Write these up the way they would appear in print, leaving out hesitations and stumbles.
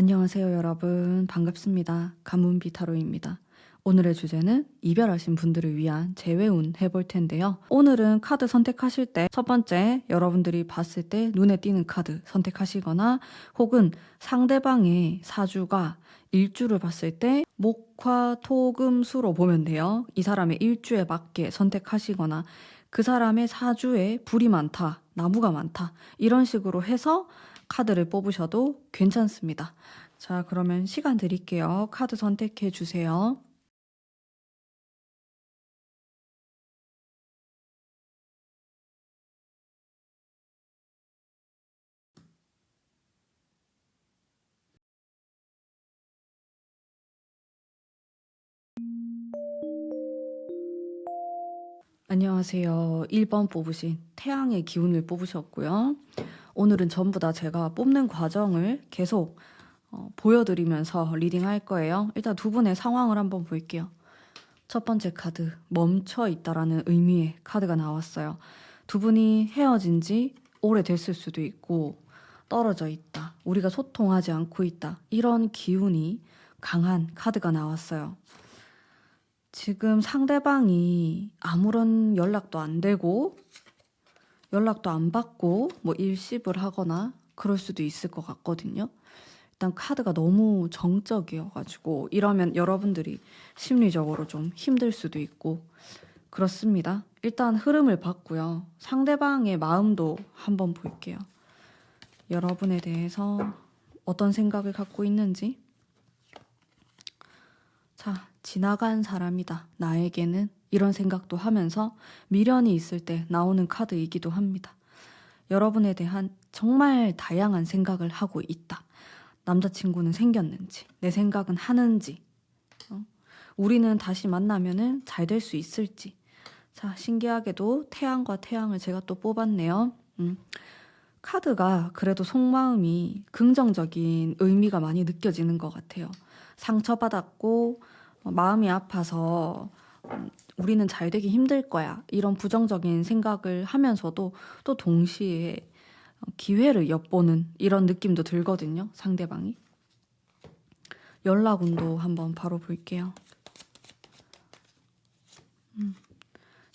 안녕하세요, 여러분. 반갑습니다. 가문비 타로입니다. 오늘의 주제는 이별하신 분들을 위한 재회운 해볼 텐데요. 오늘은 카드 선택하실 때 첫 번째, 여러분들이 봤을 때 눈에 띄는 카드 선택하시거나 혹은 상대방의 사주가 일주를 봤을 때 목화, 토, 금, 수로 보면 돼요. 이 사람의 일주에 맞게 선택하시거나 그 사람의 사주에 불이 많다, 나무가 많다 이런 식으로 해서 카드를 뽑으셔도 괜찮습니다. 자, 그러면 시간 드릴게요. 카드 선택해 주세요. 안녕하세요. 1번 뽑으신 태양의 기운을 뽑으셨고요. 오늘은 전부 다 제가 뽑는 과정을 계속 보여드리면서 리딩할 거예요. 일단 두 분의 상황을 한번 볼게요. 첫 번째 카드, 멈춰 있다라는 의미의 카드가 나왔어요. 두 분이 헤어진 지 오래됐을 수도 있고 떨어져 있다, 우리가 소통하지 않고 있다, 이런 기운이 강한 카드가 나왔어요. 지금 상대방이 아무런 연락도 안 되고 연락도 안 받고 뭐 일십을 하거나 그럴 수도 있을 것 같거든요. 일단 카드가 너무 정적이어가지고 이러면 여러분들이 심리적으로 좀 힘들 수도 있고 그렇습니다. 일단 흐름을 봤고요. 상대방의 마음도 한번 볼게요. 여러분에 대해서 어떤 생각을 갖고 있는지. 자, 지나간 사람이다. 나에게는 이런 생각도 하면서 미련이 있을 때 나오는 카드이기도 합니다. 여러분에 대한 정말 다양한 생각을 하고 있다. 남자친구는 생겼는지, 내 생각은 하는지, 우리는 다시 만나면은 잘 될 수 있을지. 자, 신기하게도 태양과 태양을 제가 또 뽑았네요. 카드가 그래도 속마음이 긍정적인 의미가 많이 느껴지는 것 같아요. 상처받았고 마음이 아파서 우리는 잘 되기 힘들 거야, 이런 부정적인 생각을 하면서도 또 동시에 기회를 엿보는 이런 느낌도 들거든요. 상대방이. 연락운도 한번 바로 볼게요.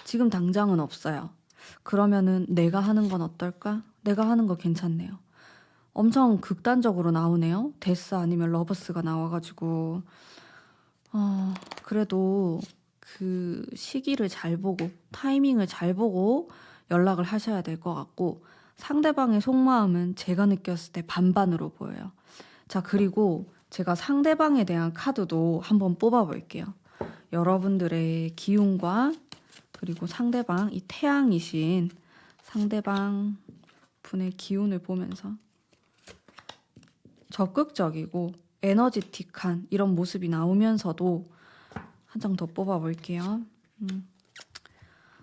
지금 당장은 없어요. 그러면은 내가 하는 건 어떨까? 내가 하는 거 괜찮네요. 엄청 극단적으로 나오네요. 데스 아니면 러버스가 나와가지고 그래도 그 시기를 잘 보고 타이밍을 잘 보고 연락을 하셔야 될 것 같고, 상대방의 속마음은 제가 느꼈을 때 반반으로 보여요. 자, 그리고 제가 상대방에 대한 카드도 한번 뽑아볼게요. 여러분들의 기운과 그리고 상대방, 이 태양이신 상대방 분의 기운을 보면서 적극적이고 에너지틱한 이런 모습이 나오면서도 한 장 더 뽑아볼게요.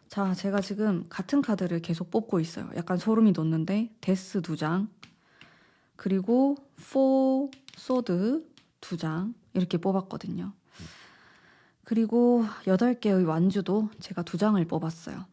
자, 제가 지금 같은 카드를 계속 뽑고 있어요. 약간 소름이 돋는데 데스 2장, 그리고 4 소드 2장 이렇게 뽑았거든요. 그리고 8개의 완주도 제가 2장을 뽑았어요.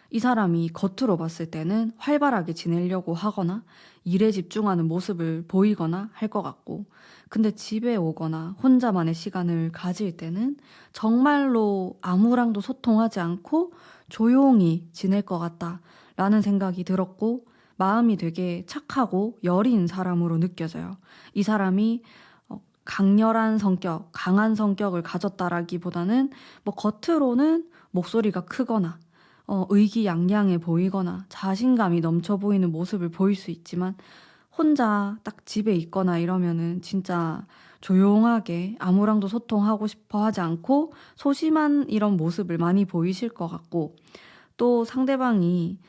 이 사람이 겉으로 봤을 때는 활발하게 지내려고 하거나 일에 집중하는 모습을 보이거나 할 것 같고, 근데 집에 오거나 혼자만의 시간을 가질 때는 정말로 아무랑도 소통하지 않고 조용히 지낼 것 같다라는 생각이 들었고, 마음이 되게 착하고 여린 사람으로 느껴져요. 이 사람이 강렬한 성격, 강한 성격을 가졌다라기보다는 뭐 겉으로는 목소리가 크거나 의기양양해 보이거나 자신감이 넘쳐 보이는 모습을 보일 수 있지만, 혼자 딱 집에 있거나 이러면은 진짜 조용하게 아무랑도 소통하고 싶어 하지 않고 소심한 이런 모습을 많이 보이실 것 같고, 또 상대방이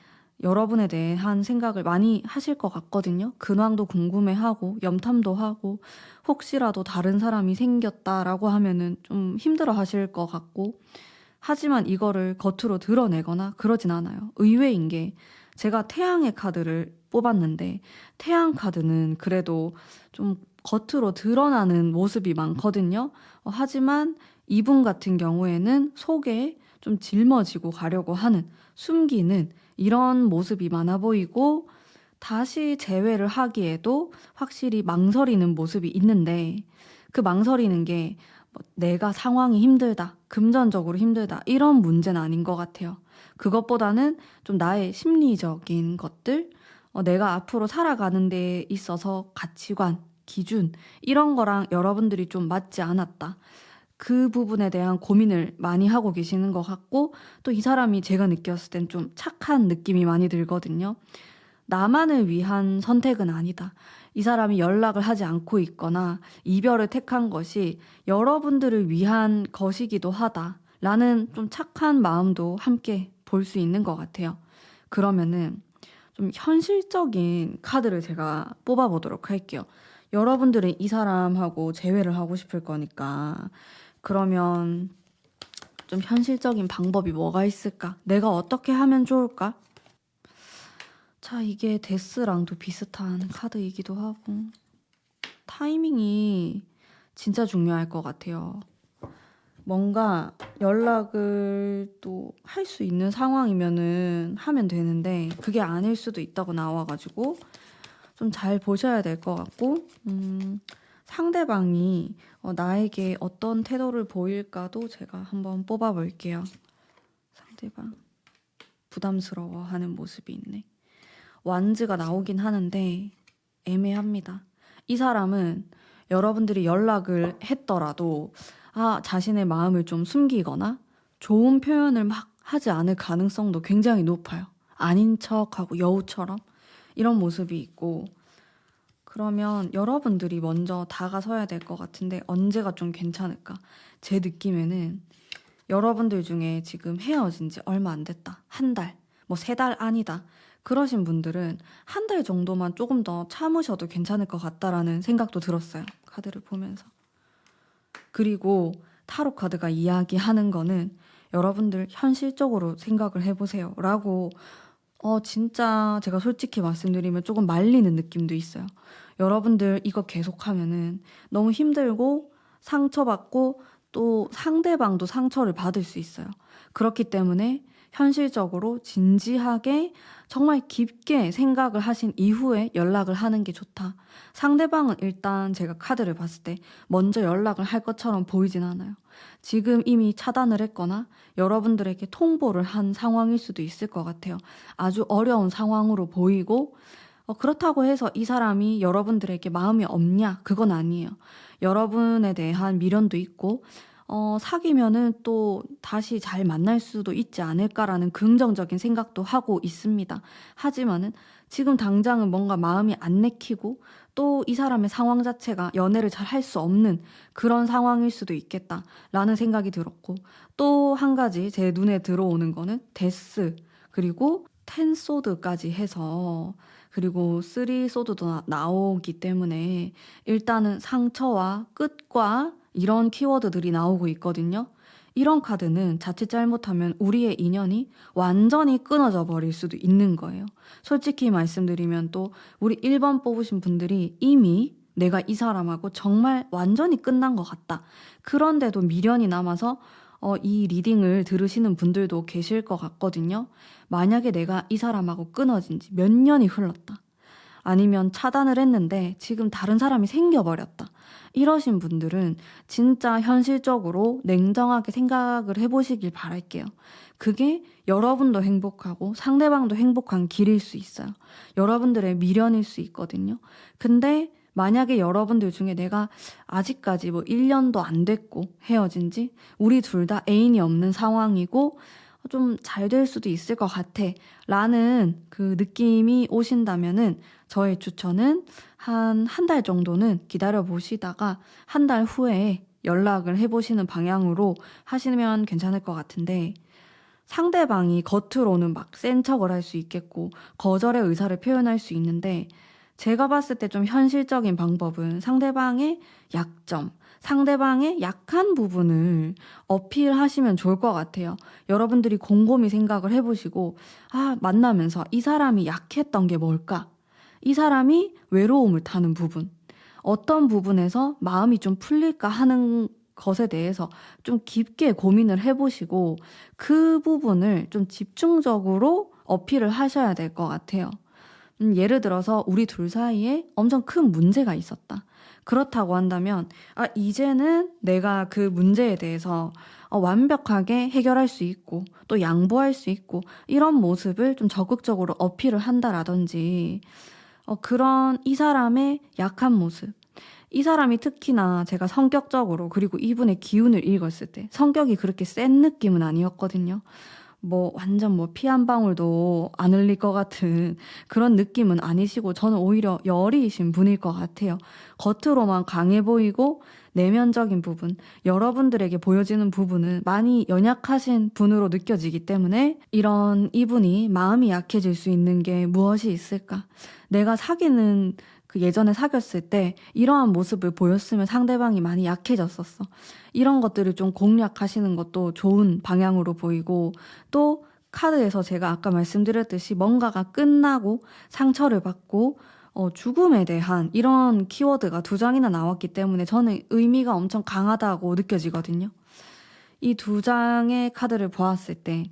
여러분에 대한 생각을 많이 하실 것 같거든요. 근황도 궁금해하고 염탐도 하고 혹시라도 다른 사람이 생겼다라고 하면은 좀 힘들어 하실 것 같고, 하지만 이거를 겉으로 드러내거나 그러진 않아요. 의외인 게 제가 태양의 카드를 뽑았는데 태양 카드는 그래도 좀 겉으로 드러나는 모습이 많거든요. 하지만 이분 같은 경우에는 속에 좀 짊어지고 가려고 하는, 숨기는 이런 모습이 많아 보이고, 다시 재회를 하기에도 확실히 망설이는 모습이 있는데 그 망설이는 게 뭐 내가 상황이 힘들다, 금전적으로 힘들다 이런 문제는 아닌 것 같아요. 그것보다는 좀 나의 심리적인 것들, 내가 앞으로 살아가는 데 있어서 가치관, 기준 이런 거랑 여러분들이 좀 맞지 않았다. 그 부분에 대한 고민을 많이 하고 계시는 것 같고 또 이 사람이 제가 느꼈을 땐 좀 착한 느낌이 많이 들거든요. 나만을 위한 선택은 아니다. 이 사람이 연락을 하지 않고 있거나 이별을 택한 것이 여러분들을 위한 것이기도 하다. 라는 좀 착한 마음도 함께 볼 수 있는 것 같아요. 그러면은 좀 현실적인 카드를 제가 뽑아보도록 할게요. 여러분들은 이 사람하고 재회를 하고 싶을 거니까 그러면 좀 현실적인 방법이 뭐가 있을까? 내가 어떻게 하면 좋을까? 자, 이게 데스랑도 비슷한 카드이기도 하고 타이밍이 진짜 중요할 것 같아요. 뭔가 연락을 또 할 수 있는 상황이면은 하면 되는데 그게 아닐 수도 있다고 나와가지고 좀 잘 보셔야 될 것 같고 상대방이 나에게 어떤 태도를 보일까도 제가 한번 뽑아볼게요. 상대방 부담스러워하는 모습이 있네. 완즈가 나오긴 하는데 애매합니다. 이 사람은 여러분들이 연락을 했더라도 자신의 마음을 좀 숨기거나 좋은 표현을 막 하지 않을 가능성도 굉장히 높아요. 아닌 척하고 여우처럼 이런 모습이 있고 그러면 여러분들이 먼저 다가서야 될 것 같은데 언제가 좀 괜찮을까? 제 느낌에는 여러분들 중에 지금 헤어진 지 얼마 안 됐다. 한 달, 뭐 3달 아니다. 그러신 분들은 한 달 정도만 조금 더 참으셔도 괜찮을 것 같다라는 생각도 들었어요. 카드를 보면서. 그리고 타로 카드가 이야기하는 거는 여러분들 현실적으로 생각을 해보세요. 라고 진짜 제가 솔직히 말씀드리면 조금 말리는 느낌도 있어요. 여러분들 이거 계속하면은 너무 힘들고 상처받고 또 상대방도 상처를 받을 수 있어요. 그렇기 때문에 현실적으로 진지하게 정말 깊게 생각을 하신 이후에 연락을 하는 게 좋다. 상대방은 일단 제가 카드를 봤을 때 먼저 연락을 할 것처럼 보이진 않아요. 지금 이미 차단을 했거나 여러분들에게 통보를 한 상황일 수도 있을 것 같아요. 아주 어려운 상황으로 보이고 그렇다고 해서 이 사람이 여러분들에게 마음이 없냐? 그건 아니에요. 여러분에 대한 미련도 있고 사귀면은 또 다시 잘 만날 수도 있지 않을까라는 긍정적인 생각도 하고 있습니다. 하지만은 지금 당장은 뭔가 마음이 안 내키고 또 이 사람의 상황 자체가 연애를 잘 할 수 없는 그런 상황일 수도 있겠다라는 생각이 들었고 또 한 가지 제 눈에 들어오는 거는 데스 그리고 텐 소드까지 해서 그리고 3 소드도 나오기 때문에 일단은 상처와 끝과 이런 키워드들이 나오고 있거든요. 이런 카드는 자칫 잘못하면 우리의 인연이 완전히 끊어져 버릴 수도 있는 거예요. 솔직히 말씀드리면 또 우리 1번 뽑으신 분들이 이미 내가 이 사람하고 정말 완전히 끝난 것 같다. 그런데도 미련이 남아서 이 리딩을 들으시는 분들도 계실 것 같거든요. 만약에 내가 이 사람하고 끊어진 지 몇 년이 흘렀다. 아니면 차단을 했는데 지금 다른 사람이 생겨버렸다. 이러신 분들은 진짜 현실적으로 냉정하게 생각을 해보시길 바랄게요. 그게 여러분도 행복하고 상대방도 행복한 길일 수 있어요. 여러분들의 미련일 수 있거든요. 근데 만약에 여러분들 중에 내가 아직까지 뭐 1년도 안 됐고 헤어진 지 우리 둘 다 애인이 없는 상황이고 좀 잘 될 수도 있을 것 같아 라는 그 느낌이 오신다면은 저의 추천은 한 달 정도는 기다려 보시다가 한 달 후에 연락을 해보시는 방향으로 하시면 괜찮을 것 같은데 상대방이 겉으로는 막 센 척을 할 수 있겠고 거절의 의사를 표현할 수 있는데 제가 봤을 때 좀 현실적인 방법은 상대방의 약점, 상대방의 약한 부분을 어필하시면 좋을 것 같아요. 여러분들이 곰곰이 생각을 해보시고 만나면서 이 사람이 약했던 게 뭘까? 이 사람이 외로움을 타는 부분, 어떤 부분에서 마음이 좀 풀릴까 하는 것에 대해서 좀 깊게 고민을 해보시고 그 부분을 좀 집중적으로 어필을 하셔야 될 것 같아요. 예를 들어서 우리 둘 사이에 엄청 큰 문제가 있었다. 그렇다고 한다면, 이제는 내가 그 문제에 대해서 완벽하게 해결할 수 있고, 또 양보할 수 있고, 이런 모습을 좀 적극적으로 어필을 한다라든지, 그런 이 사람의 약한 모습. 이 사람이 특히나 제가 성격적으로, 그리고 이분의 기운을 읽었을 때, 성격이 그렇게 센 느낌은 아니었거든요. 완전 피 한 방울도 안 흘릴 것 같은 그런 느낌은 아니시고, 저는 오히려 여리이신 분일 것 같아요. 겉으로만 강해 보이고 내면적인 부분, 여러분들에게 보여지는 부분은 많이 연약하신 분으로 느껴지기 때문에 이런 이분이 마음이 약해질 수 있는 게 무엇이 있을까? 내가 사귀는 예전에 사귀었을 때 이러한 모습을 보였으면 상대방이 많이 약해졌었어. 이런 것들을 좀 공략하시는 것도 좋은 방향으로 보이고, 또 카드에서 제가 아까 말씀드렸듯이 뭔가가 끝나고 상처를 받고 죽음에 대한 이런 키워드가 2장이나 나왔기 때문에 저는 의미가 엄청 강하다고 느껴지거든요. 이 2장의 카드를 보았을 때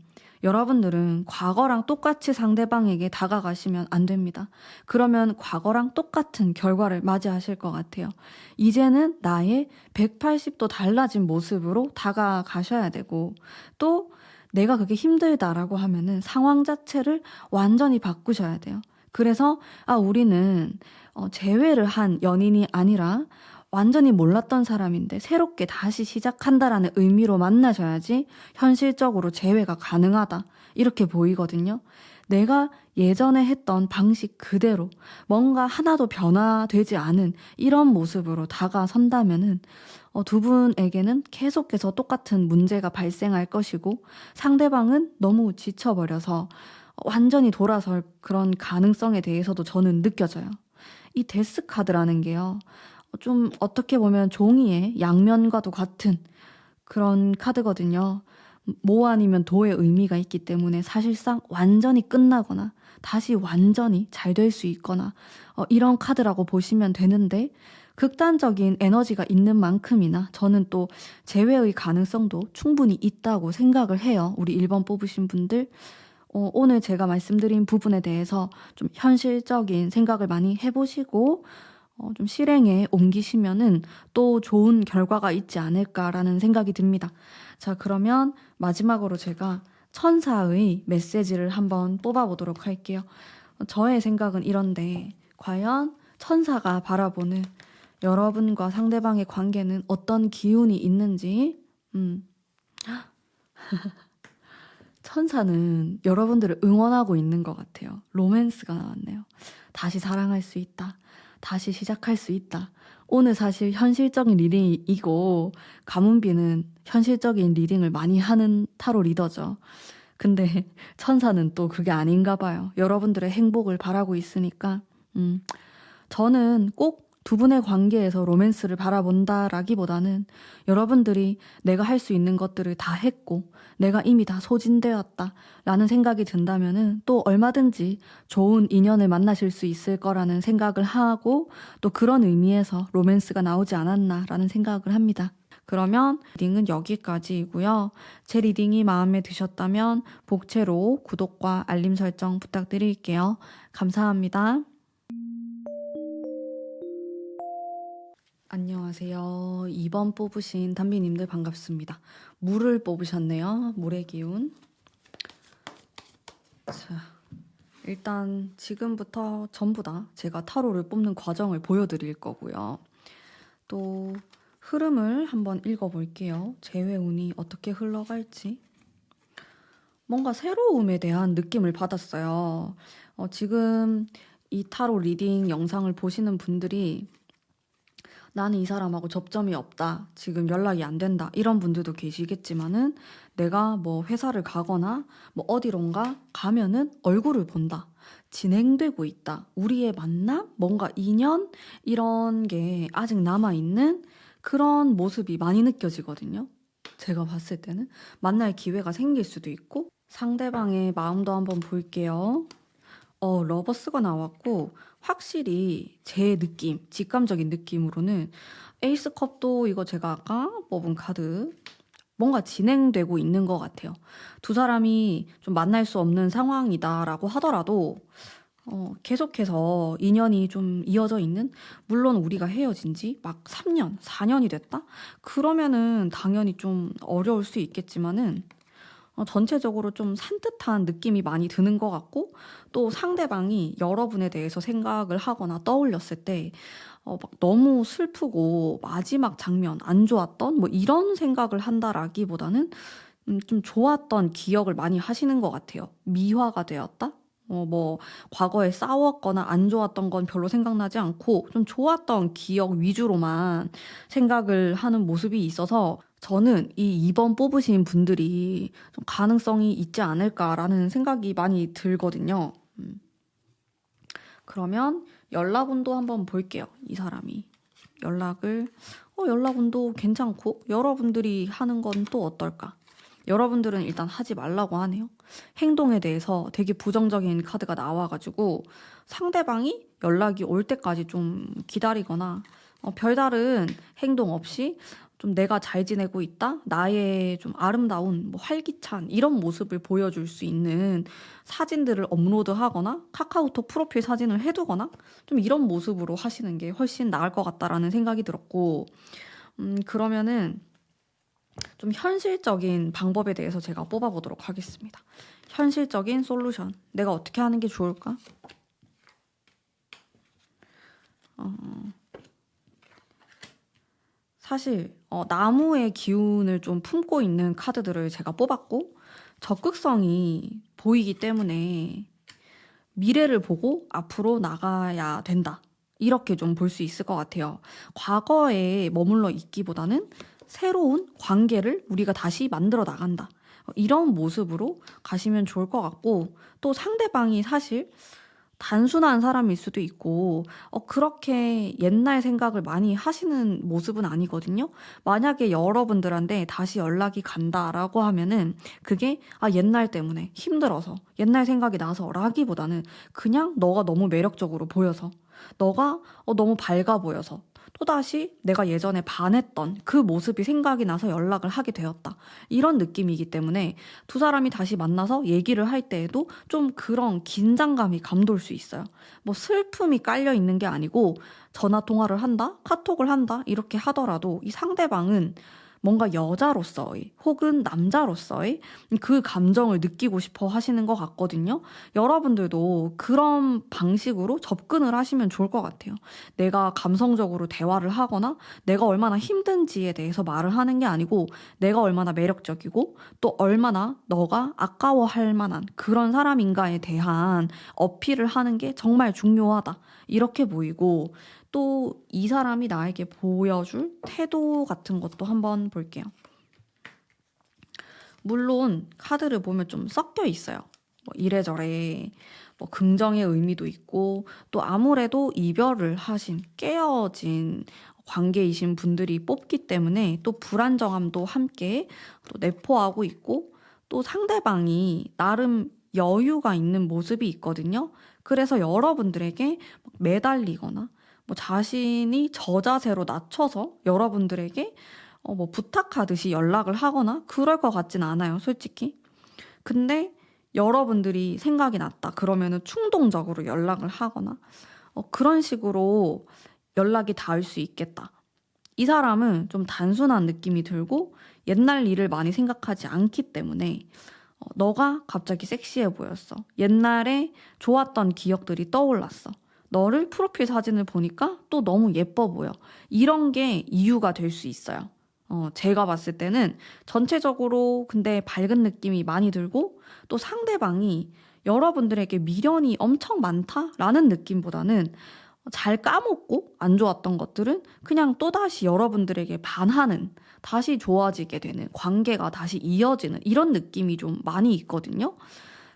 여러분들은 과거랑 똑같이 상대방에게 다가가시면 안 됩니다. 그러면 과거랑 똑같은 결과를 맞이하실 것 같아요. 이제는 나의 180도 달라진 모습으로 다가가셔야 되고, 또 내가 그게 힘들다라고 하면은 상황 자체를 완전히 바꾸셔야 돼요. 그래서 우리는 재회를 한 연인이 아니라 완전히 몰랐던 사람인데 새롭게 다시 시작한다라는 의미로 만나셔야지 현실적으로 재회가 가능하다. 이렇게 보이거든요. 내가 예전에 했던 방식 그대로 뭔가 하나도 변화되지 않은 이런 모습으로 다가선다면은 두 분에게는 계속해서 똑같은 문제가 발생할 것이고, 상대방은 너무 지쳐버려서 완전히 돌아설 그런 가능성에 대해서도 저는 느껴져요. 이 데스 카드라는 게요, 좀 어떻게 보면 종이의 양면과도 같은 그런 카드거든요. 모 아니면 도의 의미가 있기 때문에 사실상 완전히 끝나거나 다시 완전히 잘 될 수 있거나 이런 카드라고 보시면 되는데, 극단적인 에너지가 있는 만큼이나 저는 또 재회의 가능성도 충분히 있다고 생각을 해요. 우리 1번 뽑으신 분들, 오늘 제가 말씀드린 부분에 대해서 좀 현실적인 생각을 많이 해보시고 좀 실행에 옮기시면은 또 좋은 결과가 있지 않을까라는 생각이 듭니다. 자, 그러면 마지막으로 제가 천사의 메시지를 한번 뽑아보도록 할게요. 저의 생각은 이런데, 과연 천사가 바라보는 여러분과 상대방의 관계는 어떤 기운이 있는지, 천사는 여러분들을 응원하고 있는 것 같아요. 로맨스가 나왔네요. 다시 사랑할 수 있다. 다시 시작할 수 있다. 오늘 사실 현실적인 리딩이고, 가문비는 현실적인 리딩을 많이 하는 타로 리더죠. 근데 천사는 또 그게 아닌가 봐요. 여러분들의 행복을 바라고 있으니까 저는 꼭 두 분의 관계에서 로맨스를 바라본다라기보다는 여러분들이 내가 할 수 있는 것들을 다 했고 내가 이미 다 소진되었다 라는 생각이 든다면은 또 얼마든지 좋은 인연을 만나실 수 있을 거라는 생각을 하고, 또 그런 의미에서 로맨스가 나오지 않았나 라는 생각을 합니다. 그러면 리딩은 여기까지이고요. 제 리딩이 마음에 드셨다면 복채로 구독과 알림 설정 부탁드릴게요. 감사합니다. 안녕하세요. 2번 뽑으신 담비님들 반갑습니다. 물을 뽑으셨네요. 물의 기운. 자, 일단 지금부터 전부 다 제가 타로를 뽑는 과정을 보여드릴 거고요. 또 흐름을 한번 읽어볼게요. 재회운이 어떻게 흘러갈지. 뭔가 새로움에 대한 느낌을 받았어요. 지금 이 타로 리딩 영상을 보시는 분들이 나는 이 사람하고 접점이 없다, 지금 연락이 안 된다, 이런 분들도 계시겠지만은, 내가 회사를 가거나 어디론가 가면은 얼굴을 본다, 진행되고 있다, 우리의 만남, 뭔가 인연, 이런 게 아직 남아있는 그런 모습이 많이 느껴지거든요. 제가 봤을 때는 만날 기회가 생길 수도 있고. 상대방의 마음도 한번 볼게요. 러버스가 나왔고, 확실히 제 느낌, 직감적인 느낌으로는 에이스 컵도 이거 제가 아까 뽑은 카드, 뭔가 진행되고 있는 것 같아요. 두 사람이 좀 만날 수 없는 상황이다라고 하더라도 계속해서 인연이 좀 이어져 있는, 물론 우리가 헤어진 지 막 3년, 4년이 됐다? 그러면은 당연히 좀 어려울 수 있겠지만은 전체적으로 좀 산뜻한 느낌이 많이 드는 것 같고, 또 상대방이 여러분에 대해서 생각을 하거나 떠올렸을 때 막 너무 슬프고 마지막 장면 안 좋았던 뭐 이런 생각을 한다라기보다는 좀 좋았던 기억을 많이 하시는 것 같아요. 미화가 되었다? 뭐 과거에 싸웠거나 안 좋았던 건 별로 생각나지 않고 좀 좋았던 기억 위주로만 생각을 하는 모습이 있어서, 저는 이 2번 뽑으신 분들이 좀 가능성이 있지 않을까라는 생각이 많이 들거든요. 그러면 연락운도 한번 볼게요. 이 사람이 연락운도 괜찮고, 여러분들이 하는 건 또 어떨까? 여러분들은 일단 하지 말라고 하네요. 행동에 대해서 되게 부정적인 카드가 나와가지고 상대방이 연락이 올 때까지 좀 기다리거나 별다른 행동 없이 좀 내가 잘 지내고 있다, 나의 좀 아름다운 뭐 활기찬 이런 모습을 보여줄 수 있는 사진들을 업로드하거나 카카오톡 프로필 사진을 해두거나 좀 이런 모습으로 하시는 게 훨씬 나을 것 같다라는 생각이 들었고, 그러면은 좀 현실적인 방법에 대해서 제가 뽑아보도록 하겠습니다. 현실적인 솔루션. 내가 어떻게 하는 게 좋을까? 사실 나무의 기운을 좀 품고 있는 카드들을 제가 뽑았고, 적극성이 보이기 때문에 미래를 보고 앞으로 나가야 된다, 이렇게 좀 볼 수 있을 것 같아요. 과거에 머물러 있기보다는 새로운 관계를 우리가 다시 만들어 나간다, 이런 모습으로 가시면 좋을 것 같고, 또 상대방이 사실 단순한 사람일 수도 있고 그렇게 옛날 생각을 많이 하시는 모습은 아니거든요. 만약에 여러분들한테 다시 연락이 간다라고 하면은 그게 옛날 때문에 힘들어서, 옛날 생각이 나서 라기보다는 그냥 너가 너무 매력적으로 보여서, 너가 너무 밝아 보여서, 또다시 내가 예전에 반했던 그 모습이 생각이 나서 연락을 하게 되었다, 이런 느낌이기 때문에 두 사람이 다시 만나서 얘기를 할 때에도 좀 그런 긴장감이 감돌 수 있어요. 뭐 슬픔이 깔려 있는 게 아니고, 전화 통화를 한다, 카톡을 한다 이렇게 하더라도 이 상대방은 뭔가 여자로서의 혹은 남자로서의 그 감정을 느끼고 싶어 하시는 것 같거든요. 여러분들도 그런 방식으로 접근을 하시면 좋을 것 같아요. 내가 감성적으로 대화를 하거나 내가 얼마나 힘든지에 대해서 말을 하는 게 아니고, 내가 얼마나 매력적이고 또 얼마나 너가 아까워할 만한 그런 사람인가에 대한 어필을 하는 게 정말 중요하다, 이렇게 보이고, 또 이 사람이 나에게 보여줄 태도 같은 것도 한번 볼게요. 물론 카드를 보면 좀 섞여 있어요. 뭐 이래저래 뭐 긍정의 의미도 있고, 또 아무래도 이별을 하신, 깨어진 관계이신 분들이 뽑기 때문에 또 불안정함도 함께 또 내포하고 있고, 또 상대방이 나름 여유가 있는 모습이 있거든요. 그래서 여러분들에게 매달리거나 뭐 자신이 저자세로 낮춰서 여러분들에게 뭐 부탁하듯이 연락을 하거나 그럴 것 같진 않아요, 솔직히. 근데 여러분들이 생각이 났다 그러면은 충동적으로 연락을 하거나 그런 식으로 연락이 닿을 수 있겠다. 이 사람은 좀 단순한 느낌이 들고 옛날 일을 많이 생각하지 않기 때문에 너가 갑자기 섹시해 보였어, 옛날에 좋았던 기억들이 떠올랐어, 너를 프로필 사진을 보니까 또 너무 예뻐 보여, 이런 게 이유가 될 수 있어요. 제가 봤을 때는 전체적으로 근데 밝은 느낌이 많이 들고, 또 상대방이 여러분들에게 미련이 엄청 많다라는 느낌보다는 잘 까먹고 안 좋았던 것들은 그냥 또다시 여러분들에게 반하는, 다시 좋아지게 되는, 관계가 다시 이어지는 이런 느낌이 좀 많이 있거든요.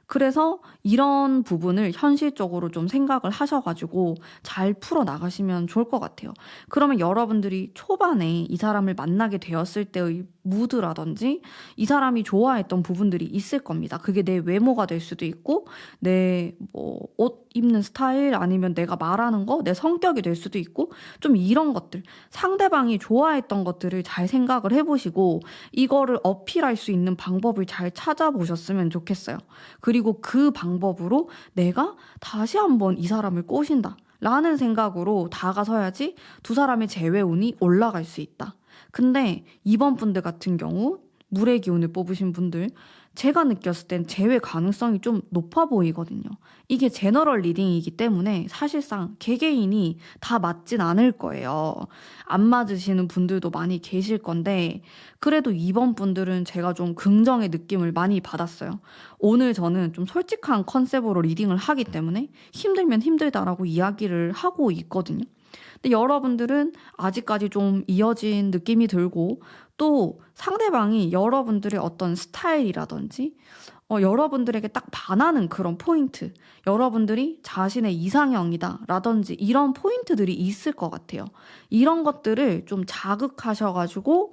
그래서 이런 부분을 현실적으로 좀 생각을 하셔가지고 잘 풀어나가시면 좋을 것 같아요. 그러면 여러분들이 초반에 이 사람을 만나게 되었을 때의 무드라든지 이 사람이 좋아했던 부분들이 있을 겁니다. 그게 내 외모가 될 수도 있고, 내 뭐 옷 입는 스타일 아니면 내가 말하는 거, 내 성격이 될 수도 있고 좀 이런 것들, 상대방이 좋아했던 것들을 잘 생각을 해보시고 이거를 어필할 수 있는 방법을 잘 찾아보셨으면 좋겠어요. 그리고 그 방법으로 내가 다시 한번 이 사람을 꼬신다 라는 생각으로 다가서야지 두 사람의 재회운이 올라갈 수 있다. 근데 이번 분들 같은 경우 물의 기운을 뽑으신 분들, 제가 느꼈을 땐 재회 가능성이 좀 높아 보이거든요. 이게 제너럴 리딩이기 때문에 사실상 개개인이 다 맞진 않을 거예요. 안 맞으시는 분들도 많이 계실 건데 그래도 이번 분들은 제가 좀 긍정의 느낌을 많이 받았어요. 오늘 저는 좀 솔직한 컨셉으로 리딩을 하기 때문에 힘들면 힘들다라고 이야기를 하고 있거든요. 근데 여러분들은 아직까지 좀 이어진 느낌이 들고 또 상대방이 여러분들의 어떤 스타일이라든지 여러분들에게 딱 반하는 그런 포인트, 여러분들이 자신의 이상형이다 라든지 이런 포인트들이 있을 것 같아요. 이런 것들을 좀 자극하셔가지고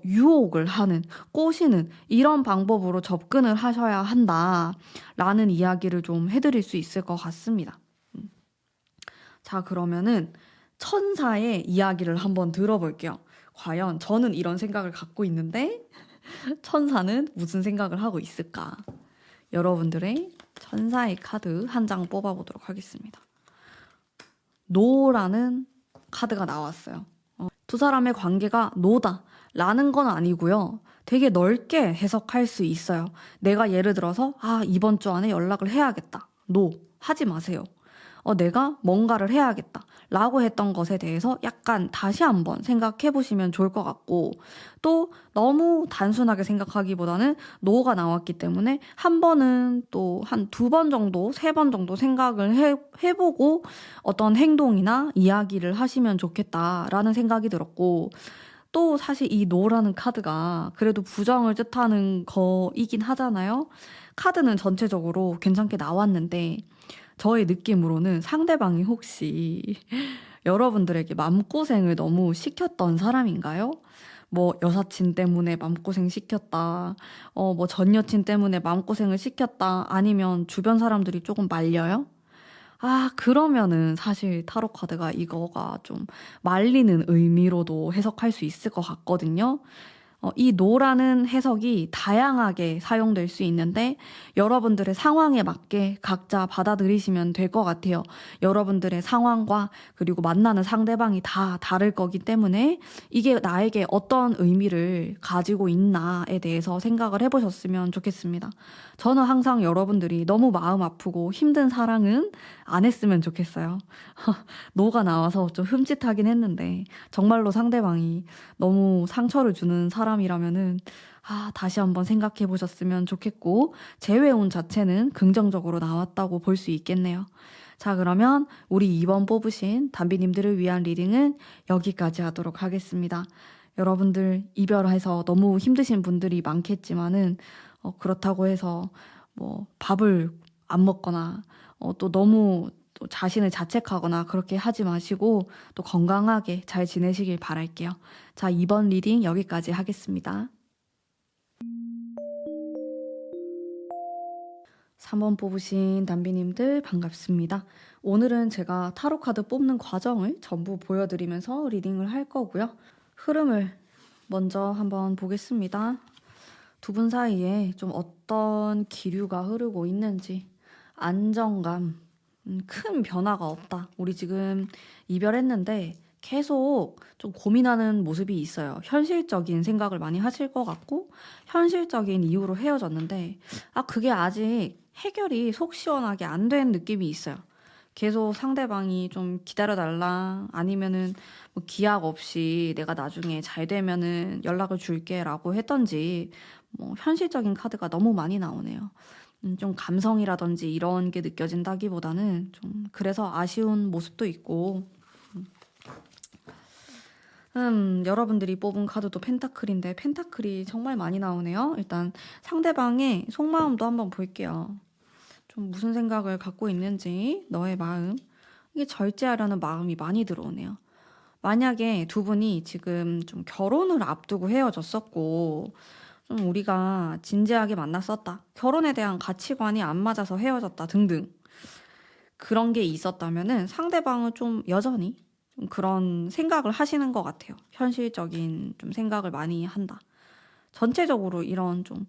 유혹을 하는, 꼬시는 이런 방법으로 접근을 하셔야 한다라는 이야기를 좀 해드릴 수 있을 것 같습니다. 자, 그러면은 천사의 이야기를 한번 들어볼게요. 과연 저는 이런 생각을 갖고 있는데 천사는 무슨 생각을 하고 있을까? 여러분들의 천사의 카드 한 장 뽑아보도록 하겠습니다. 노라는 카드가 나왔어요. 두 사람의 관계가 노다 라는 건 아니고요. 되게 넓게 해석할 수 있어요. 내가 예를 들어서 이번 주 안에 연락을 해야겠다. 노, 하지 마세요. 내가 뭔가를 해야겠다 라고 했던 것에 대해서 약간 다시 한번 생각해 보시면 좋을 것 같고, 또 너무 단순하게 생각하기보다는 노가 나왔기 때문에 한 번은 또 한 두 번 정도, 세 번 정도 생각을 해보고 어떤 행동이나 이야기를 하시면 좋겠다라는 생각이 들었고, 또 사실 이 노라는 카드가 그래도 부정을 뜻하는 거이긴 하잖아요. 카드는 전체적으로 괜찮게 나왔는데 저의 느낌으로는 상대방이 혹시 여러분들에게 마음고생을 너무 시켰던 사람인가요? 뭐 여사친 때문에 마음고생 시켰다. 뭐 전 여친 때문에 마음고생을 시켰다. 아니면 주변 사람들이 조금 말려요? 그러면은 사실 타로 카드가 이거가 좀 말리는 의미로도 해석할 수 있을 것 같거든요. 이 노라는 해석이 다양하게 사용될 수 있는데 여러분들의 상황에 맞게 각자 받아들이시면 될 것 같아요. 여러분들의 상황과 그리고 만나는 상대방이 다 다를 거기 때문에 이게 나에게 어떤 의미를 가지고 있나에 대해서 생각을 해보셨으면 좋겠습니다. 저는 항상 여러분들이 너무 마음 아프고 힘든 사랑은 안 했으면 좋겠어요. 노가 나와서 좀 흠칫하긴 했는데 정말로 상대방이 너무 상처를 주는 사람이라면은 다시 한번 생각해 보셨으면 좋겠고, 재회운 자체는 긍정적으로 나왔다고 볼 수 있겠네요. 자, 그러면 우리 이번 뽑으신 담비님들을 위한 리딩은 여기까지 하도록 하겠습니다. 여러분들 이별해서 너무 힘드신 분들이 많겠지만은 그렇다고 해서 뭐 밥을 안 먹거나 또 너무 또 자신을 자책하거나 그렇게 하지 마시고 또 건강하게 잘 지내시길 바랄게요. 자, 이번 리딩 여기까지 하겠습니다. 3번 뽑으신 담비님들 반갑습니다. 오늘은 제가 타로 카드 뽑는 과정을 전부 보여드리면서 리딩을 할 거고요. 흐름을 먼저 한번 보겠습니다. 두 분 사이에 좀 어떤 기류가 흐르고 있는지, 안정감, 큰 변화가 없다. 우리 지금 이별했는데 계속 좀 고민하는 모습이 있어요. 현실적인 생각을 많이 하실 것 같고 현실적인 이유로 헤어졌는데 그게 아직 해결이 속 시원하게 안 된 느낌이 있어요. 계속 상대방이 좀 기다려달라 아니면은 뭐 기약 없이 내가 나중에 잘 되면은 연락을 줄게 라고 했던지 뭐 현실적인 카드가 너무 많이 나오네요. 좀 감성이라든지 이런 게 느껴진다기보다는 좀 그래서 아쉬운 모습도 있고 여러분들이 뽑은 카드도 펜타클인데 펜타클이 정말 많이 나오네요. 일단 상대방의 속마음도 한번 볼게요. 좀 무슨 생각을 갖고 있는지, 너의 마음, 이게 절제하려는 마음이 많이 들어오네요. 만약에 두 분이 지금 좀 결혼을 앞두고 헤어졌었고 좀 우리가 진지하게 만났었다, 결혼에 대한 가치관이 안 맞아서 헤어졌다 등등, 그런 게 있었다면은 상대방은 좀 여전히 좀 그런 생각을 하시는 것 같아요. 현실적인 좀 생각을 많이 한다. 전체적으로 이런 좀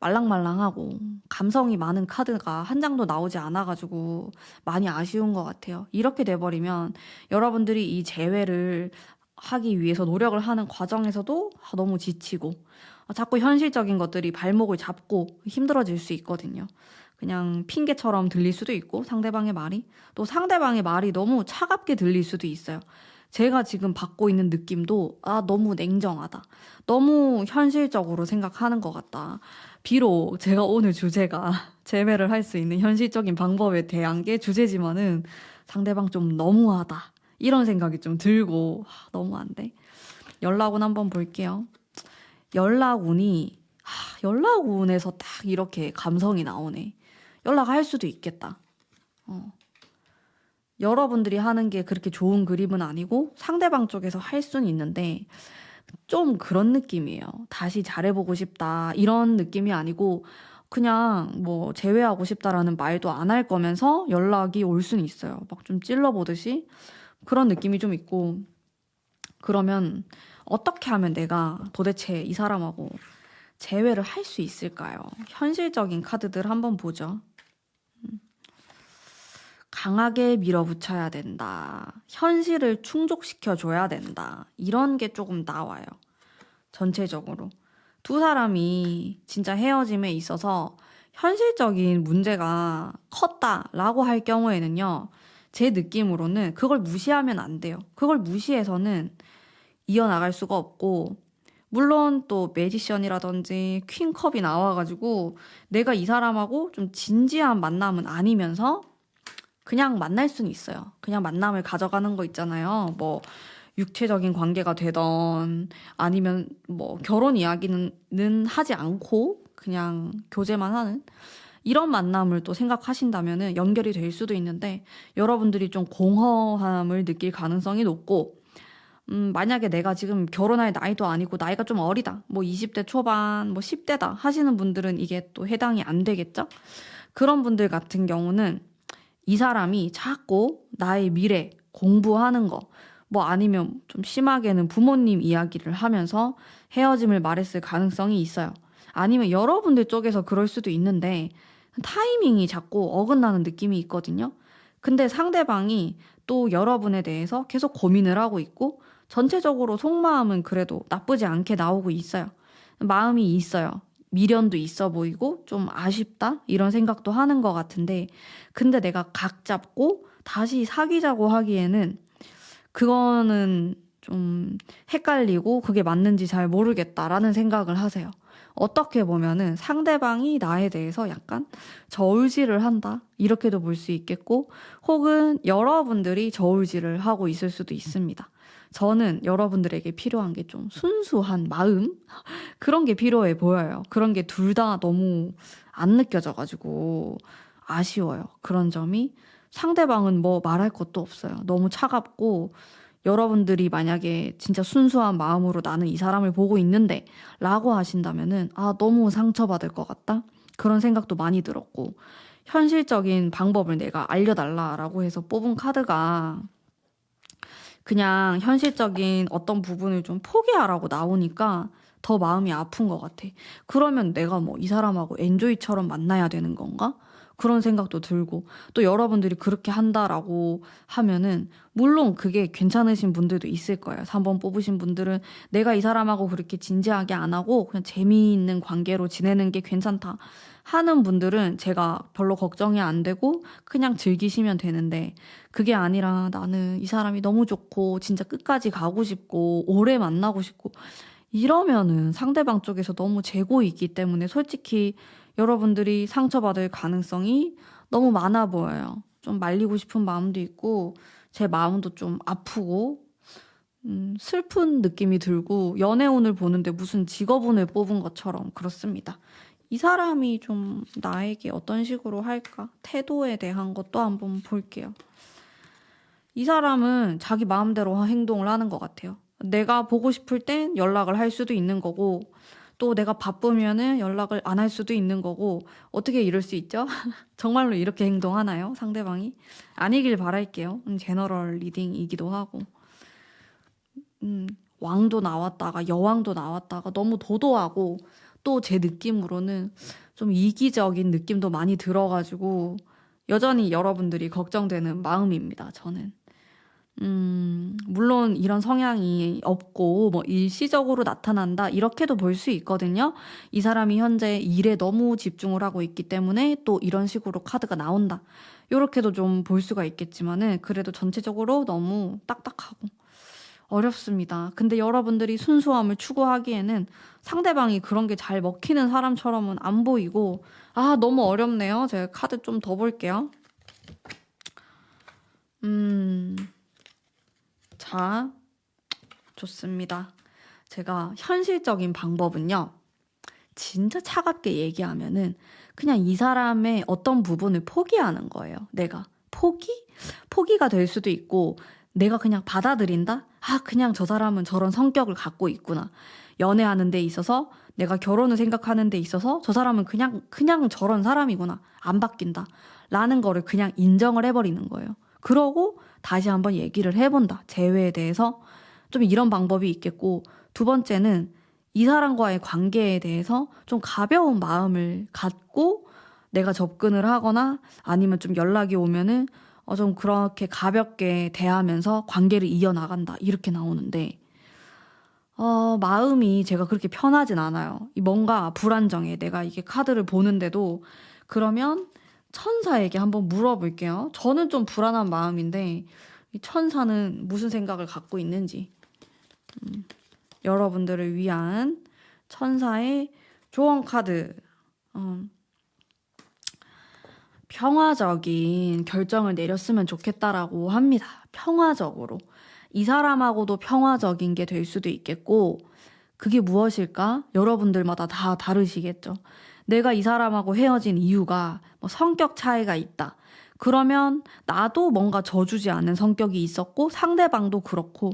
말랑말랑하고 감성이 많은 카드가 한 장도 나오지 않아가지고 많이 아쉬운 것 같아요. 이렇게 돼버리면 여러분들이 이 재회를 하기 위해서 노력을 하는 과정에서도 너무 지치고 자꾸 현실적인 것들이 발목을 잡고 힘들어질 수 있거든요. 그냥 핑계처럼 들릴 수도 있고 상대방의 말이 또 상대방의 말이 너무 차갑게 들릴 수도 있어요. 제가 지금 받고 있는 느낌도 너무 냉정하다. 너무 현실적으로 생각하는 것 같다. 비록 제가 오늘 주제가 재회를 할 수 있는 현실적인 방법에 대한 게 주제지만은 상대방 좀 너무하다. 이런 생각이 좀 들고 너무한데. 연락운 한번 볼게요. 연락운이 연락운에서 딱 이렇게 감성이 나오네. 연락할 수도 있겠다. 여러분들이 하는 게 그렇게 좋은 그림은 아니고 상대방 쪽에서 할 수는 있는데 좀 그런 느낌이에요. 다시 잘해보고 싶다 이런 느낌이 아니고 그냥 뭐 재회하고 싶다라는 말도 안 할 거면서 연락이 올 수는 있어요. 막 좀 찔러보듯이 그런 느낌이 좀 있고 그러면 어떻게 하면 내가 도대체 이 사람하고 재회를 할 수 있을까요? 현실적인 카드들 한번 보죠. 강하게 밀어붙여야 된다. 현실을 충족시켜줘야 된다. 이런 게 조금 나와요. 전체적으로. 두 사람이 진짜 헤어짐에 있어서 현실적인 문제가 컸다라고 할 경우에는요. 제 느낌으로는 그걸 무시하면 안 돼요. 그걸 무시해서는 이어나갈 수가 없고 물론 또 매지션이라든지 퀸컵이 나와가지고 내가 이 사람하고 좀 진지한 만남은 아니면서 그냥 만날 수는 있어요. 그냥 만남을 가져가는 거 있잖아요. 뭐 육체적인 관계가 되던 아니면 뭐 결혼 이야기는 하지 않고 그냥 교제만 하는 이런 만남을 또 생각하신다면은 연결이 될 수도 있는데 여러분들이 좀 공허함을 느낄 가능성이 높고 만약에 내가 지금 결혼할 나이도 아니고 나이가 좀 어리다. 뭐 20대 초반, 뭐 10대다 하시는 분들은 이게 또 해당이 안 되겠죠? 그런 분들 같은 경우는 이 사람이 자꾸 나의 미래, 공부하는 거, 뭐 아니면 좀 심하게는 부모님 이야기를 하면서 헤어짐을 말했을 가능성이 있어요. 아니면 여러분들 쪽에서 그럴 수도 있는데 타이밍이 자꾸 어긋나는 느낌이 있거든요. 근데 상대방이 또 여러분에 대해서 계속 고민을 하고 있고 전체적으로 속마음은 그래도 나쁘지 않게 나오고 있어요. 마음이 있어요. 미련도 있어 보이고 좀 아쉽다 이런 생각도 하는 것 같은데 근데 내가 각 잡고 다시 사귀자고 하기에는 그거는 좀 헷갈리고 그게 맞는지 잘 모르겠다라는 생각을 하세요. 어떻게 보면은 상대방이 나에 대해서 약간 저울질을 한다 이렇게도 볼 수 있겠고 혹은 여러분들이 저울질을 하고 있을 수도 있습니다. 저는 여러분들에게 필요한 게 좀 순수한 마음 그런 게 필요해 보여요. 그런 게 둘 다 너무 안 느껴져가지고 아쉬워요. 그런 점이 상대방은 뭐 말할 것도 없어요. 너무 차갑고 여러분들이 만약에 진짜 순수한 마음으로 나는 이 사람을 보고 있는데 라고 하신다면은 너무 상처받을 것 같다? 그런 생각도 많이 들었고 현실적인 방법을 내가 알려달라라고 해서 뽑은 카드가 그냥 현실적인 어떤 부분을 좀 포기하라고 나오니까 더 마음이 아픈 것 같아. 그러면 내가 뭐 이 사람하고 엔조이처럼 만나야 되는 건가? 그런 생각도 들고 또 여러분들이 그렇게 한다라고 하면은 물론 그게 괜찮으신 분들도 있을 거예요. 3번 뽑으신 분들은 내가 이 사람하고 그렇게 진지하게 안 하고 그냥 재미있는 관계로 지내는 게 괜찮다 하는 분들은 제가 별로 걱정이 안 되고 그냥 즐기시면 되는데 그게 아니라 나는 이 사람이 너무 좋고 진짜 끝까지 가고 싶고 오래 만나고 싶고 이러면은 상대방 쪽에서 너무 재고 있기 때문에 솔직히 여러분들이 상처받을 가능성이 너무 많아 보여요. 좀 말리고 싶은 마음도 있고 제 마음도 좀 아프고 슬픈 느낌이 들고 연애운을 보는데 무슨 직업운을 뽑은 것처럼 그렇습니다. 이 사람이 좀 나에게 어떤 식으로 할까? 태도에 대한 것도 한번 볼게요. 이 사람은 자기 마음대로 행동을 하는 것 같아요. 내가 보고 싶을 땐 연락을 할 수도 있는 거고 또 내가 바쁘면은 연락을 안 할 수도 있는 거고 어떻게 이럴 수 있죠? 정말로 이렇게 행동하나요? 상대방이? 아니길 바랄게요. 제너럴 리딩이기도 하고. 왕도 나왔다가 여왕도 나왔다가 너무 도도하고 또 제 느낌으로는 좀 이기적인 느낌도 많이 들어가지고 여전히 여러분들이 걱정되는 마음입니다, 저는. 물론 이런 성향이 없고 뭐 일시적으로 나타난다 이렇게도 볼 수 있거든요. 이 사람이 현재 일에 너무 집중을 하고 있기 때문에 또 이런 식으로 카드가 나온다. 이렇게도 좀 볼 수가 있겠지만은 그래도 전체적으로 너무 딱딱하고 어렵습니다. 근데 여러분들이 순수함을 추구하기에는 상대방이 그런 게 잘 먹히는 사람처럼은 안 보이고 아 너무 어렵네요. 제가 카드 좀 더 볼게요. 자, 좋습니다. 제가 현실적인 방법은요. 진짜 차갑게 얘기하면은 그냥 이 사람의 어떤 부분을 포기하는 거예요. 내가 포기? 포기가 될 수도 있고 내가 그냥 받아들인다? 아, 그냥 저 사람은 저런 성격을 갖고 있구나. 연애하는 데 있어서 내가 결혼을 생각하는 데 있어서 저 사람은 그냥 저런 사람이구나. 안 바뀐다. 라는 거를 그냥 인정을 해버리는 거예요. 그러고 다시 한번 얘기를 해본다. 재회에 대해서 좀 이런 방법이 있겠고 두 번째는 이 사람과의 관계에 대해서 좀 가벼운 마음을 갖고 내가 접근을 하거나 아니면 좀 연락이 오면은 좀 그렇게 가볍게 대하면서 관계를 이어나간다. 이렇게 나오는데 마음이 제가 그렇게 편하진 않아요. 뭔가 불안정해. 내가 이게 카드를 보는데도 그러면 천사에게 한번 물어볼게요. 저는 좀 불안한 마음인데 이 천사는 무슨 생각을 갖고 있는지 여러분들을 위한 천사의 조언 카드 평화적인 결정을 내렸으면 좋겠다라고 합니다. 평화적으로. 이 사람하고도 평화적인 게 될 수도 있겠고 그게 무엇일까? 여러분들마다 다 다르시겠죠. 내가 이 사람하고 헤어진 이유가 뭐 성격 차이가 있다. 그러면 나도 뭔가 져주지 않는 성격이 있었고 상대방도 그렇고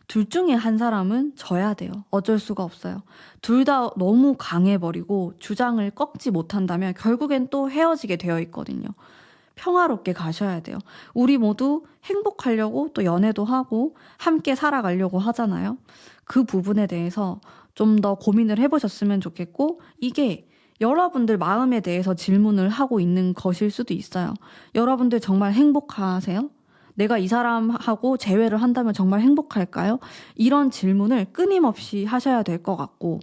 둘 중에 한 사람은 져야 돼요. 어쩔 수가 없어요. 둘 다 너무 강해버리고 주장을 꺾지 못한다면 결국엔 또 헤어지게 되어 있거든요. 평화롭게 가셔야 돼요. 우리 모두 행복하려고 또 연애도 하고 함께 살아가려고 하잖아요. 그 부분에 대해서 좀 더 고민을 해보셨으면 좋겠고 이게 여러분들 마음에 대해서 질문을 하고 있는 것일 수도 있어요. 여러분들 정말 행복하세요? 내가 이 사람하고 재회를 한다면 정말 행복할까요? 이런 질문을 끊임없이 하셔야 될 것 같고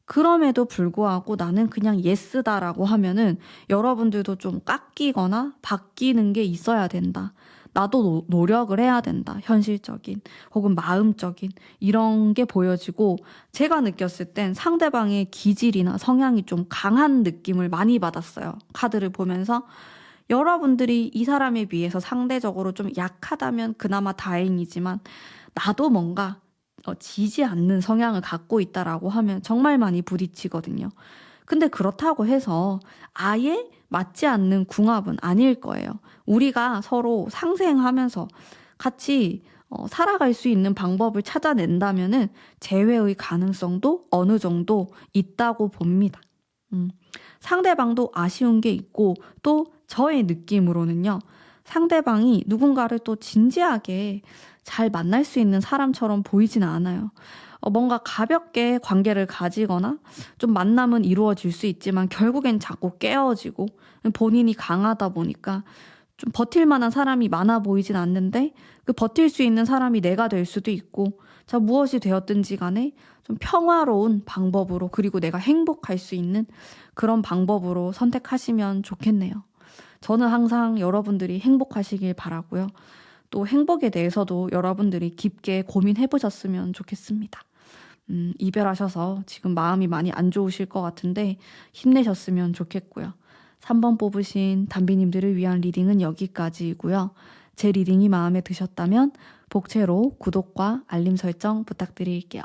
그럼에도 불구하고 나는 그냥 예스다라고 하면은 여러분들도 좀 깎이거나 바뀌는 게 있어야 된다. 나도 노력을 해야 된다. 현실적인 혹은 마음적인 이런 게 보여지고 제가 느꼈을 땐 상대방의 기질이나 성향이 좀 강한 느낌을 많이 받았어요. 카드를 보면서 여러분들이 이 사람에 비해서 상대적으로 좀 약하다면 그나마 다행이지만 나도 뭔가 지지 않는 성향을 갖고 있다라고 하면 정말 많이 부딪히거든요. 근데 그렇다고 해서 아예 맞지 않는 궁합은 아닐 거예요. 우리가 서로 상생하면서 같이 살아갈 수 있는 방법을 찾아낸다면은 재회의 가능성도 어느 정도 있다고 봅니다. 상대방도 아쉬운 게 있고 또 저의 느낌으로는요. 상대방이 누군가를 또 진지하게 잘 만날 수 있는 사람처럼 보이진 않아요. 뭔가 가볍게 관계를 가지거나 좀 만남은 이루어질 수 있지만 결국엔 자꾸 깨어지고 본인이 강하다 보니까 좀 버틸 만한 사람이 많아 보이진 않는데 그 버틸 수 있는 사람이 내가 될 수도 있고 자 무엇이 되었든지 간에 좀 평화로운 방법으로 그리고 내가 행복할 수 있는 그런 방법으로 선택하시면 좋겠네요. 저는 항상 여러분들이 행복하시길 바라고요. 또 행복에 대해서도 여러분들이 깊게 고민해 보셨으면 좋겠습니다. 이별하셔서 지금 마음이 많이 안 좋으실 것 같은데 힘내셨으면 좋겠고요. 3번 뽑으신 담비님들을 위한 리딩은 여기까지이고요. 제 리딩이 마음에 드셨다면 복채로 구독과 알림 설정 부탁드릴게요.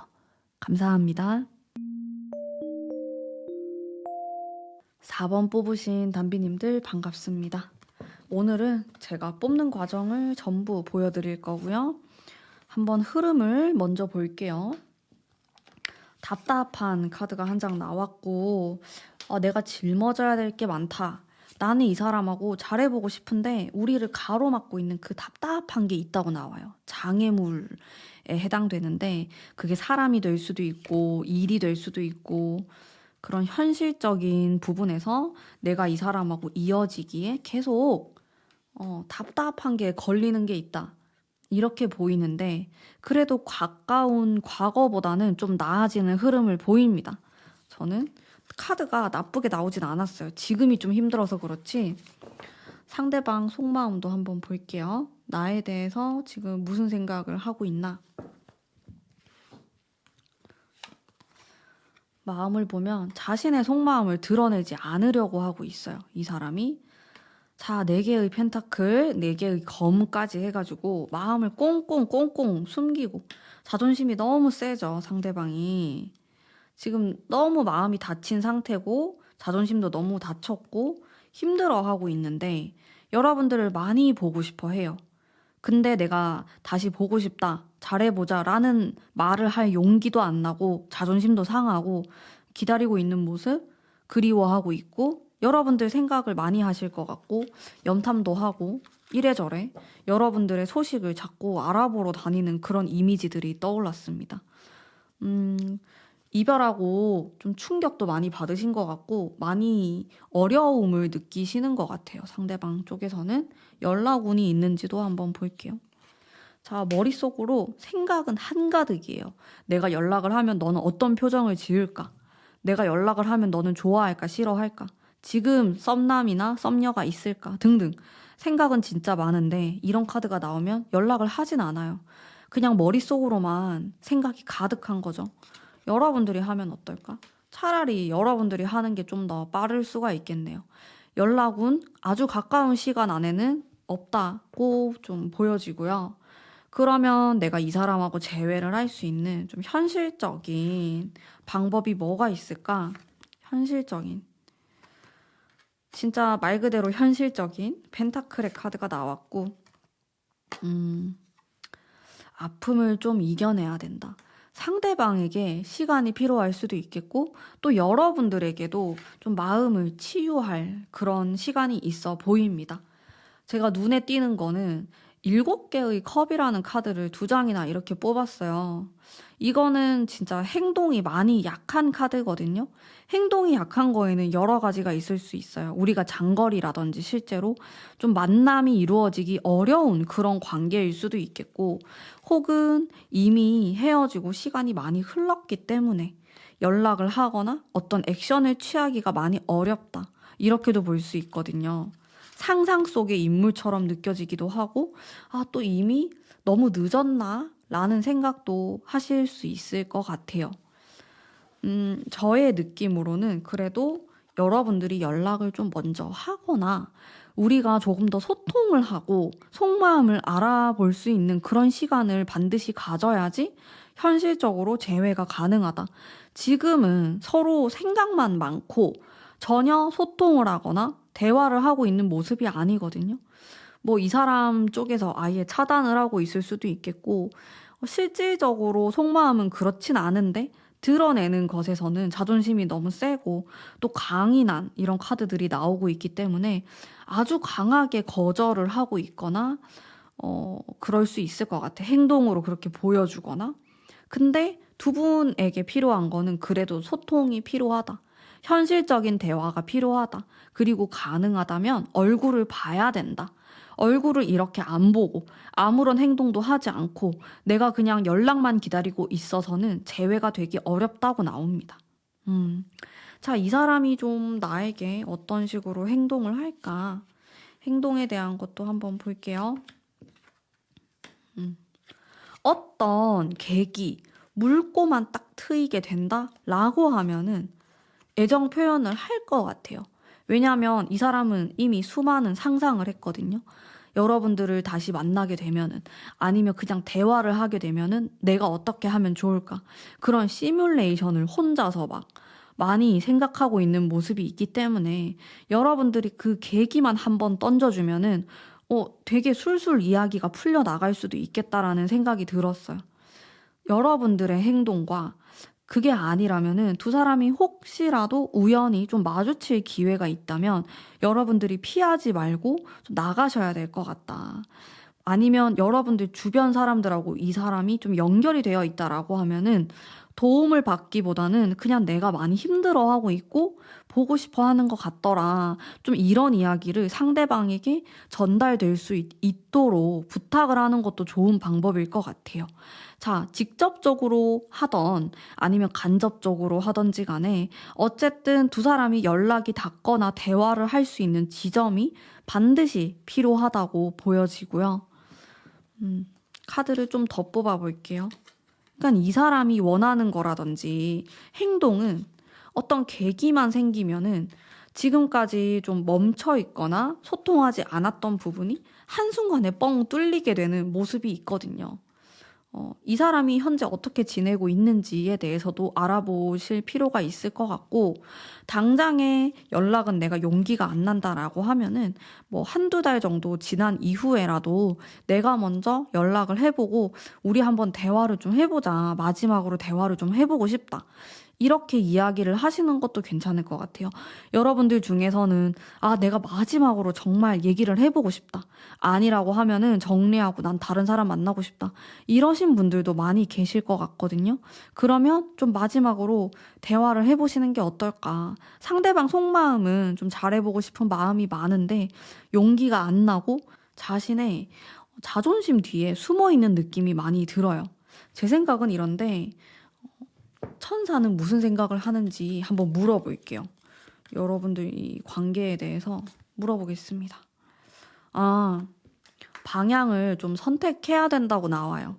감사합니다. 4번 뽑으신 담비님들 반갑습니다. 오늘은 제가 뽑는 과정을 전부 보여드릴 거고요. 한번 흐름을 먼저 볼게요. 답답한 카드가 한 장 나왔고, 내가 짊어져야 될 게 많다. 나는 이 사람하고 잘해보고 싶은데 우리를 가로막고 있는 그 답답한 게 있다고 나와요. 장애물에 해당되는데 그게 사람이 될 수도 있고 일이 될 수도 있고 그런 현실적인 부분에서 내가 이 사람하고 이어지기에 계속 답답한 게 걸리는 게 있다. 이렇게 보이는데 그래도 가까운 과거보다는 좀 나아지는 흐름을 보입니다. 저는 카드가 나쁘게 나오진 않았어요. 지금이 좀 힘들어서 그렇지. 상대방 속마음도 한번 볼게요. 나에 대해서 지금 무슨 생각을 하고 있나? 마음을 보면 자신의 속마음을 드러내지 않으려고 하고 있어요. 이 사람이. 자, 4개의 펜타클, 4개의 검까지 해가지고 마음을 꽁꽁 숨기고 자존심이 너무 세죠, 상대방이. 지금 너무 마음이 다친 상태고 자존심도 너무 다쳤고 힘들어하고 있는데 여러분들을 많이 보고 싶어 해요. 근데 내가 다시 보고 싶다, 잘해보자 라는 말을 할 용기도 안 나고 자존심도 상하고 기다리고 있는 모습 그리워하고 있고 여러분들 생각을 많이 하실 것 같고 염탐도 하고 이래저래 여러분들의 소식을 자꾸 알아보러 다니는 그런 이미지들이 떠올랐습니다. 이별하고 좀 충격도 많이 받으신 것 같고 많이 어려움을 느끼시는 것 같아요. 상대방 쪽에서는 연락운이 있는지도 한번 볼게요. 자, 머릿속으로 생각은 한가득이에요. 내가 연락을 하면 너는 어떤 표정을 지을까? 내가 연락을 하면 너는 좋아할까, 싫어할까? 지금 썸남이나 썸녀가 있을까? 등등. 생각은 진짜 많은데 이런 카드가 나오면 연락을 하진 않아요. 그냥 머릿속으로만 생각이 가득한 거죠. 여러분들이 하면 어떨까? 차라리 여러분들이 하는 게 좀 더 빠를 수가 있겠네요. 연락은 아주 가까운 시간 안에는 없다고 좀 보여지고요. 그러면 내가 이 사람하고 재회를 할 수 있는 좀 현실적인 방법이 뭐가 있을까? 현실적인. 진짜 말 그대로 현실적인 펜타클의 카드가 나왔고, 아픔을 좀 이겨내야 된다. 상대방에게 시간이 필요할 수도 있겠고 또 여러분들에게도 좀 마음을 치유할 그런 시간이 있어 보입니다. 제가 눈에 띄는 거는 7개의 컵이라는 카드를 2장이나 이렇게 뽑았어요. 이거는 진짜 행동이 많이 약한 카드거든요. 행동이 약한 거에는 여러 가지가 있을 수 있어요. 우리가 장거리라든지 실제로 좀 만남이 이루어지기 어려운 그런 관계일 수도 있겠고 혹은 이미 헤어지고 시간이 많이 흘렀기 때문에 연락을 하거나 어떤 액션을 취하기가 많이 어렵다. 이렇게도 볼 수 있거든요. 상상 속의 인물처럼 느껴지기도 하고 또 이미 너무 늦었나? 라는 생각도 하실 수 있을 것 같아요. 저의 느낌으로는 그래도 여러분들이 연락을 좀 먼저 하거나 우리가 조금 더 소통을 하고 속마음을 알아볼 수 있는 그런 시간을 반드시 가져야지 현실적으로 재회가 가능하다. 지금은 서로 생각만 많고 전혀 소통을 하거나 대화를 하고 있는 모습이 아니거든요. 뭐 이 사람 쪽에서 아예 차단을 하고 있을 수도 있겠고 실질적으로 속마음은 그렇진 않은데 드러내는 것에서는 자존심이 너무 세고 또 강인한 이런 카드들이 나오고 있기 때문에 아주 강하게 거절을 하고 있거나 그럴 수 있을 것 같아. 행동으로 그렇게 보여주거나. 근데 두 분에게 필요한 거는 그래도 소통이 필요하다. 현실적인 대화가 필요하다. 그리고 가능하다면 얼굴을 봐야 된다. 얼굴을 이렇게 안 보고 아무런 행동도 하지 않고 내가 그냥 연락만 기다리고 있어서는 재회가 되기 어렵다고 나옵니다. 자, 이 사람이 좀 나에게 어떤 식으로 행동을 할까? 행동에 대한 것도 한번 볼게요. 어떤 계기, 물꼬만 딱 트이게 된다? 라고 하면은 애정 표현을 할 것 같아요. 왜냐하면 이 사람은 이미 수많은 상상을 했거든요. 여러분들을 다시 만나게 되면은 아니면 그냥 대화를 하게 되면은 내가 어떻게 하면 좋을까? 그런 시뮬레이션을 혼자서 막 많이 생각하고 있는 모습이 있기 때문에 여러분들이 그 계기만 한번 던져주면은 되게 술술 이야기가 풀려나갈 수도 있겠다라는 생각이 들었어요. 여러분들의 행동과 그게 아니라면은 두 사람이 혹시라도 우연히 좀 마주칠 기회가 있다면 여러분들이 피하지 말고 좀 나가셔야 될 것 같다. 아니면 여러분들 주변 사람들하고 이 사람이 좀 연결이 되어 있다라고 하면은 도움을 받기보다는 그냥 내가 많이 힘들어하고 있고 보고 싶어 하는 것 같더라. 좀 이런 이야기를 상대방에게 전달될 수 있도록 부탁을 하는 것도 좋은 방법일 것 같아요. 자, 직접적으로 하던 아니면 간접적으로 하던지 간에 어쨌든 두 사람이 연락이 닿거나 대화를 할 수 있는 지점이 반드시 필요하다고 보여지고요. 카드를 좀 더 뽑아 볼게요. 그러니까 이 사람이 원하는 거라든지 행동은 어떤 계기만 생기면은 지금까지 좀 멈춰 있거나 소통하지 않았던 부분이 한순간에 뻥 뚫리게 되는 모습이 있거든요. 이 사람이 현재 어떻게 지내고 있는지에 대해서도 알아보실 필요가 있을 것 같고, 당장의 연락은 내가 용기가 안 난다라고 하면은 뭐 한두 달 정도 지난 이후에라도 내가 먼저 연락을 해보고, 우리 한번 대화를 좀 해보자. 마지막으로 대화를 좀 해보고 싶다. 이렇게 이야기를 하시는 것도 괜찮을 것 같아요. 여러분들 중에서는 내가 마지막으로 정말 얘기를 해보고 싶다. 아니라고 하면은 정리하고 난 다른 사람 만나고 싶다. 이러신 분들도 많이 계실 것 같거든요. 그러면 좀 마지막으로 대화를 해보시는 게 어떨까. 상대방 속마음은 좀 잘해보고 싶은 마음이 많은데 용기가 안 나고 자신의 자존심 뒤에 숨어있는 느낌이 많이 들어요. 제 생각은 이런데 천사는 무슨 생각을 하는지 한번 물어볼게요. 여러분들 이 관계에 대해서 물어보겠습니다. 방향을 좀 선택해야 된다고 나와요.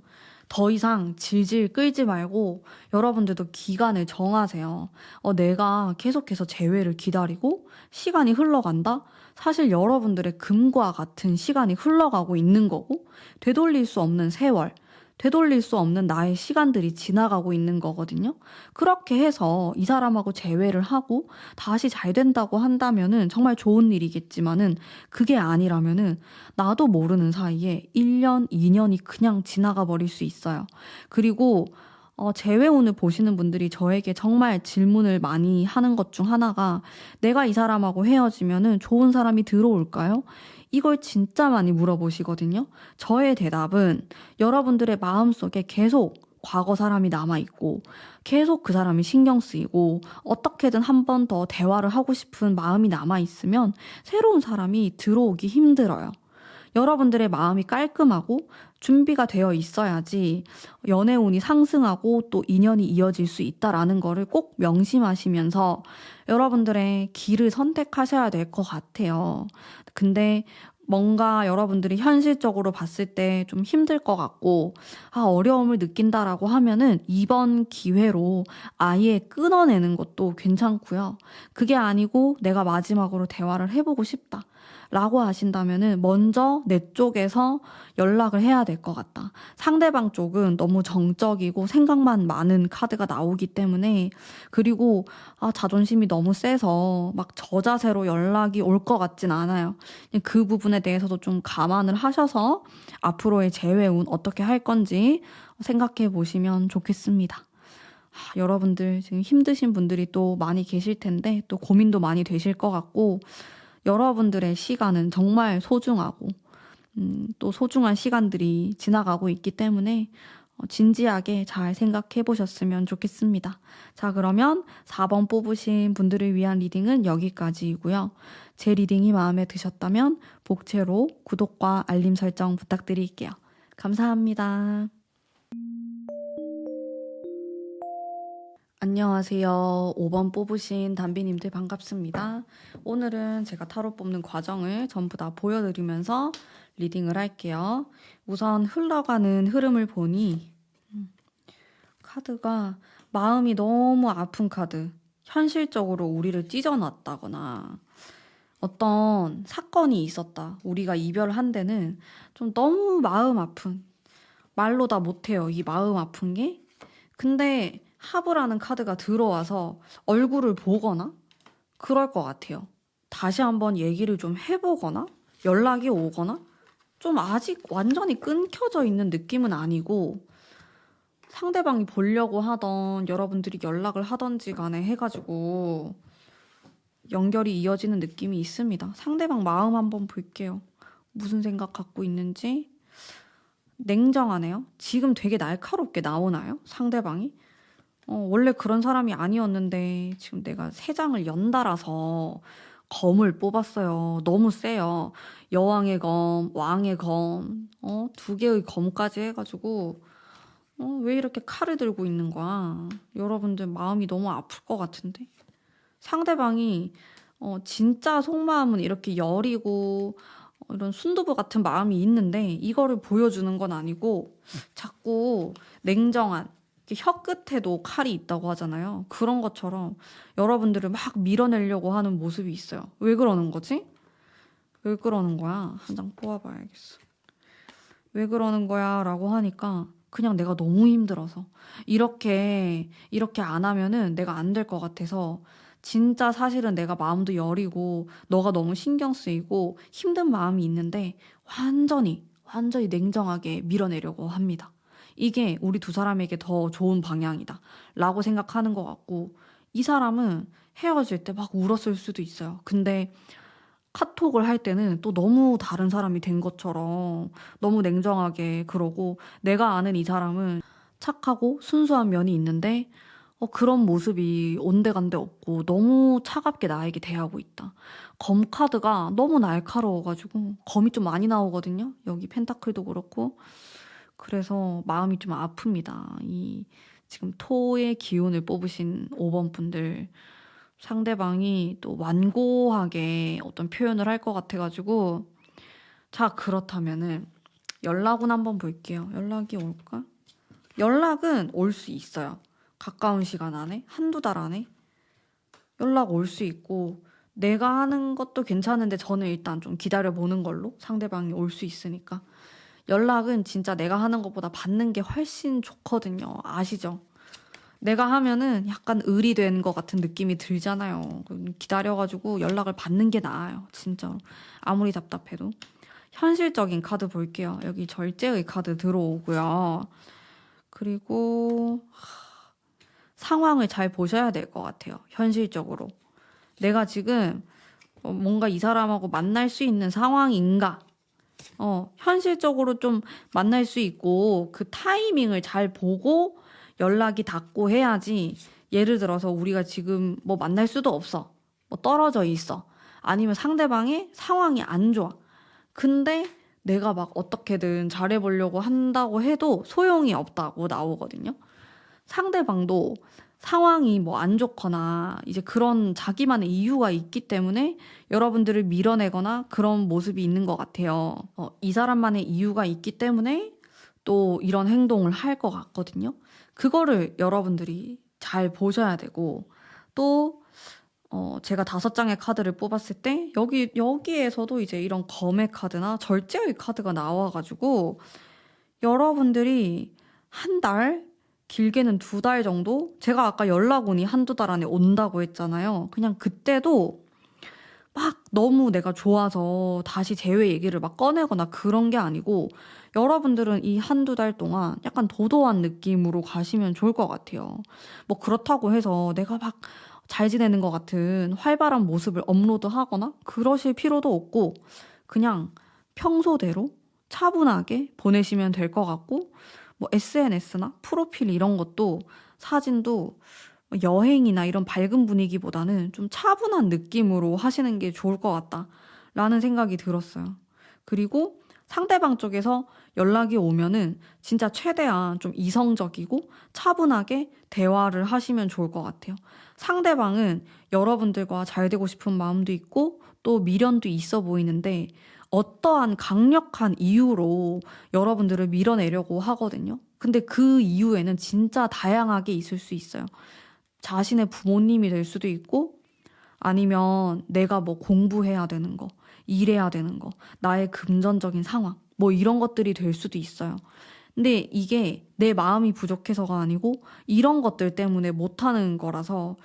더 이상 질질 끌지 말고 여러분들도 기간을 정하세요. 내가 계속해서 재회를 기다리고 시간이 흘러간다? 사실 여러분들의 금과 같은 시간이 흘러가고 있는 거고 되돌릴 수 없는 세월, 되돌릴 수 없는 나의 시간들이 지나가고 있는 거거든요. 그렇게 해서 이 사람하고 재회를 하고 다시 잘 된다고 한다면은 정말 좋은 일이겠지만은 그게 아니라면은 나도 모르는 사이에 1년, 2년이 그냥 지나가 버릴 수 있어요. 그리고 재회운을 보시는 분들이 저에게 정말 질문을 많이 하는 것 중 하나가 내가 이 사람하고 헤어지면은 좋은 사람이 들어올까요? 이걸 진짜 많이 물어보시거든요. 저의 대답은 여러분들의 마음속에 계속 과거 사람이 남아있고 계속 그 사람이 신경 쓰이고 어떻게든 한 번 더 대화를 하고 싶은 마음이 남아있으면 새로운 사람이 들어오기 힘들어요. 여러분들의 마음이 깔끔하고 준비가 되어 있어야지 연애운이 상승하고 또 인연이 이어질 수 있다라는 거를 꼭 명심하시면서 여러분들의 길을 선택하셔야 될 것 같아요. 근데 뭔가 여러분들이 현실적으로 봤을 때 좀 힘들 것 같고, 어려움을 느낀다라고 하면은 이번 기회로 아예 끊어내는 것도 괜찮고요. 그게 아니고 내가 마지막으로 대화를 해보고 싶다. 라고 하신다면은 먼저 내 쪽에서 연락을 해야 될 것 같다. 상대방 쪽은 너무 정적이고 생각만 많은 카드가 나오기 때문에, 그리고 자존심이 너무 세서 막 저자세로 연락이 올 것 같진 않아요. 그 부분에 대해서도 좀 감안을 하셔서 앞으로의 재회운 어떻게 할 건지 생각해 보시면 좋겠습니다. 여러분들 지금 힘드신 분들이 또 많이 계실 텐데 또 고민도 많이 되실 것 같고, 여러분들의 시간은 정말 소중하고 또 소중한 시간들이 지나가고 있기 때문에 진지하게 잘 생각해 보셨으면 좋겠습니다. 자, 그러면 4번 뽑으신 분들을 위한 리딩은 여기까지이고요. 제 리딩이 마음에 드셨다면 복채로 구독과 알림 설정 부탁드릴게요. 감사합니다. 안녕하세요. 5번 뽑으신 담비님들 반갑습니다. 오늘은 제가 타로 뽑는 과정을 전부 다 보여드리면서 리딩을 할게요. 우선 흘러가는 흐름을 보니 카드가 마음이 너무 아픈 카드, 현실적으로 우리를 찢어놨다거나 어떤 사건이 있었다, 우리가 이별한 데는 좀 너무 마음 아픈, 말로 다 못해요, 이 마음 아픈 게. 근데 하브라는 카드가 들어와서 얼굴을 보거나 그럴 것 같아요. 다시 한번 얘기를 좀 해보거나 연락이 오거나, 좀 아직 완전히 끊겨져 있는 느낌은 아니고 상대방이 보려고 하던 여러분들이 연락을 하던지 간에 해가지고 연결이 이어지는 느낌이 있습니다. 상대방 마음 한번 볼게요. 무슨 생각 갖고 있는지. 냉정하네요. 지금 되게 날카롭게 나오나요? 상대방이? 원래 그런 사람이 아니었는데 지금 내가 세 장을 연달아서 검을 뽑았어요. 너무 세요. 여왕의 검, 왕의 검, 두 개의 검까지 해가지고 왜 이렇게 칼을 들고 있는 거야? 여러분들 마음이 너무 아플 것 같은데? 상대방이 진짜 속마음은 이렇게 여리고 이런 순두부 같은 마음이 있는데 이거를 보여주는 건 아니고 자꾸 냉정한 이렇게 혀 끝에도 칼이 있다고 하잖아요. 그런 것처럼 여러분들을 막 밀어내려고 하는 모습이 있어요. 왜 그러는 거지? 왜 그러는 거야? 한 장 뽑아봐야겠어. 왜 그러는 거야? 라고 하니까 그냥 내가 너무 힘들어서 이렇게 안 하면은 내가 안 될 것 같아서 진짜 사실은 내가 마음도 여리고 너가 너무 신경 쓰이고 힘든 마음이 있는데 완전히 냉정하게 밀어내려고 합니다. 이게 우리 두 사람에게 더 좋은 방향이다 라고 생각하는 것 같고 이 사람은 헤어질 때 막 울었을 수도 있어요. 근데 카톡을 할 때는 또 너무 다른 사람이 된 것처럼 너무 냉정하게 그러고 내가 아는 이 사람은 착하고 순수한 면이 있는데 그런 모습이 온데간데 없고 너무 차갑게 나에게 대하고 있다. 검 카드가 너무 날카로워가지고 검이 좀 많이 나오거든요. 여기 펜타클도 그렇고. 그래서 마음이 좀 아픕니다. 이 지금 토의 기운을 뽑으신 5번 분들 상대방이 또 완고하게 어떤 표현을 할 것 같아가지고 자 그렇다면은 연락은 한번 볼게요. 연락이 올까? 연락은 올 수 있어요. 가까운 시간 안에 한두 달 안에 연락 올 수 있고 내가 하는 것도 괜찮은데 저는 일단 좀 기다려보는 걸로 상대방이 올 수 있으니까 연락은 진짜 내가 하는 것보다 받는 게 훨씬 좋거든요. 아시죠? 내가 하면은 약간 의리된 것 같은 느낌이 들잖아요. 기다려가지고 연락을 받는 게 나아요. 진짜로. 아무리 답답해도. 현실적인 카드 볼게요. 여기 절제의 카드 들어오고요. 그리고 상황을 잘 보셔야 될 것 같아요. 현실적으로. 내가 지금 뭔가 이 사람하고 만날 수 있는 상황인가? 현실적으로 좀 만날 수 있고 그 타이밍을 잘 보고 연락이 닿고 해야지. 예를 들어서 우리가 지금 뭐 만날 수도 없어. 뭐 떨어져 있어. 아니면 상대방의 상황이 안 좋아. 근데 내가 막 어떻게든 잘해보려고 한다고 해도 소용이 없다고 나오거든요. 상대방도 상황이 뭐 안 좋거나 이제 그런 자기만의 이유가 있기 때문에 여러분들을 밀어내거나 그런 모습이 있는 것 같아요. 이 사람만의 이유가 있기 때문에 또 이런 행동을 할 것 같거든요. 그거를 여러분들이 잘 보셔야 되고 또 제가 5장의 카드를 뽑았을 때 여기에서도 이제 이런 검의 카드나 절제의 카드가 나와가지고 여러분들이 한 달, 길게는 2달 정도? 제가 아까 연락 오니 한두 달 안에 온다고 했잖아요. 그냥 그때도 막 너무 내가 좋아서 다시 재회 얘기를 막 꺼내거나 그런 게 아니고 여러분들은 이 한두 달 동안 약간 도도한 느낌으로 가시면 좋을 것 같아요. 뭐 그렇다고 해서 내가 막 잘 지내는 것 같은 활발한 모습을 업로드하거나 그러실 필요도 없고 그냥 평소대로 차분하게 보내시면 될 것 같고 뭐 SNS나 프로필 이런 것도 사진도 여행이나 이런 밝은 분위기보다는 좀 차분한 느낌으로 하시는 게 좋을 것 같다라는 생각이 들었어요. 그리고 상대방 쪽에서 연락이 오면은 진짜 최대한 좀 이성적이고 차분하게 대화를 하시면 좋을 것 같아요. 상대방은 여러분들과 잘 되고 싶은 마음도 있고 또 미련도 있어 보이는데 어떠한 강력한 이유로 여러분들을 밀어내려고 하거든요. 근데 그 이유에는 진짜 다양하게 있을 수 있어요. 자신의 부모님이 될 수도 있고 아니면 내가 뭐 공부해야 되는 거, 일해야 되는 거, 나의 금전적인 상황, 뭐 이런 것들이 될 수도 있어요. 근데 이게 내 마음이 부족해서가 아니고 이런 것들 때문에 못하는 거라서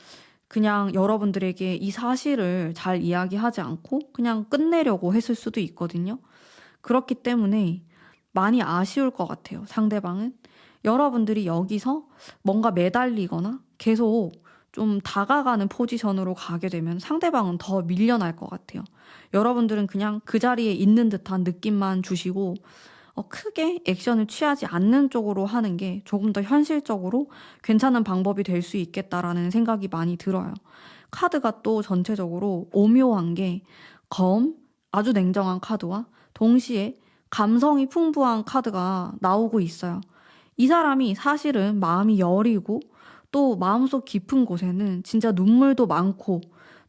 그냥 여러분들에게 이 사실을 잘 이야기하지 않고 그냥 끝내려고 했을 수도 있거든요. 그렇기 때문에 많이 아쉬울 것 같아요, 상대방은. 여러분들이 여기서 뭔가 매달리거나 계속 좀 다가가는 포지션으로 가게 되면 상대방은 더 밀려날 것 같아요. 여러분들은 그냥 그 자리에 있는 듯한 느낌만 주시고 크게 액션을 취하지 않는 쪽으로 하는 게 조금 더 현실적으로 괜찮은 방법이 될 수 있겠다라는 생각이 많이 들어요. 카드가 또 전체적으로 오묘한 게 아주 냉정한 카드와 동시에 감성이 풍부한 카드가 나오고 있어요. 이 사람이 사실은 마음이 여리고 또 마음속 깊은 곳에는 진짜 눈물도 많고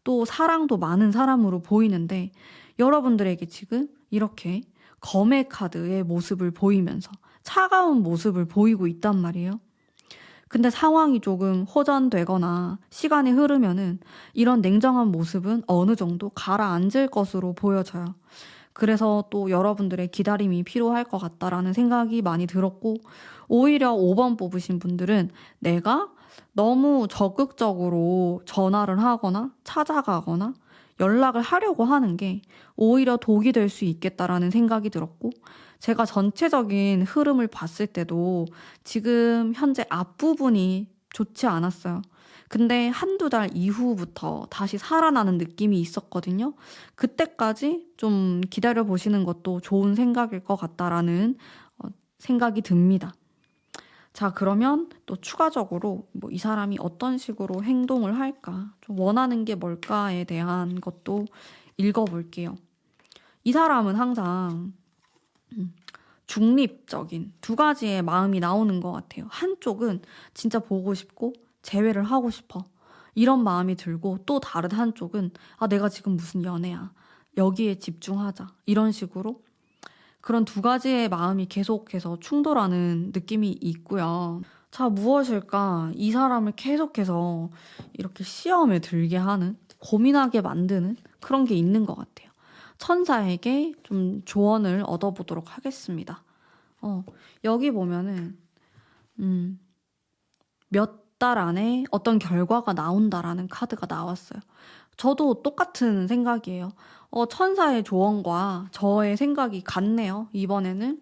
또 사랑도 많은 사람으로 보이는데 여러분들에게 지금 이렇게 검의 카드의 모습을 보이면서 차가운 모습을 보이고 있단 말이에요. 근데 상황이 조금 호전되거나 시간이 흐르면은 이런 냉정한 모습은 어느 정도 가라앉을 것으로 보여져요. 그래서 또 여러분들의 기다림이 필요할 것 같다라는 생각이 많이 들었고, 오히려 5번 뽑으신 분들은 내가 너무 적극적으로 전화를 하거나 찾아가거나 연락을 하려고 하는 게 오히려 독이 될 수 있겠다라는 생각이 들었고, 제가 전체적인 흐름을 봤을 때도 지금 현재 앞부분이 좋지 않았어요. 근데 한두 달 이후부터 다시 살아나는 느낌이 있었거든요. 그때까지 좀 기다려 보시는 것도 좋은 생각일 것 같다라는 생각이 듭니다. 자, 그러면 또 추가적으로 뭐 이 사람이 어떤 식으로 행동을 할까, 좀 원하는 게 뭘까에 대한 것도 읽어볼게요. 이 사람은 항상 중립적인 두 가지의 마음이 나오는 것 같아요. 한쪽은 진짜 보고 싶고 재회를 하고 싶어, 이런 마음이 들고, 또 다른 한쪽은 내가 지금 무슨 연애야, 여기에 집중하자, 이런 식으로 그런 두 가지의 마음이 계속해서 충돌하는 느낌이 있고요. 자, 무엇일까? 이 사람을 계속해서 이렇게 시험에 들게 하는, 고민하게 만드는 그런 게 있는 것 같아요. 천사에게 좀 조언을 얻어보도록 하겠습니다. 여기 보면은 몇 달 안에 어떤 결과가 나온다라는 카드가 나왔어요. 저도 똑같은 생각이에요. 천사의 조언과 저의 생각이 같네요. 이번에는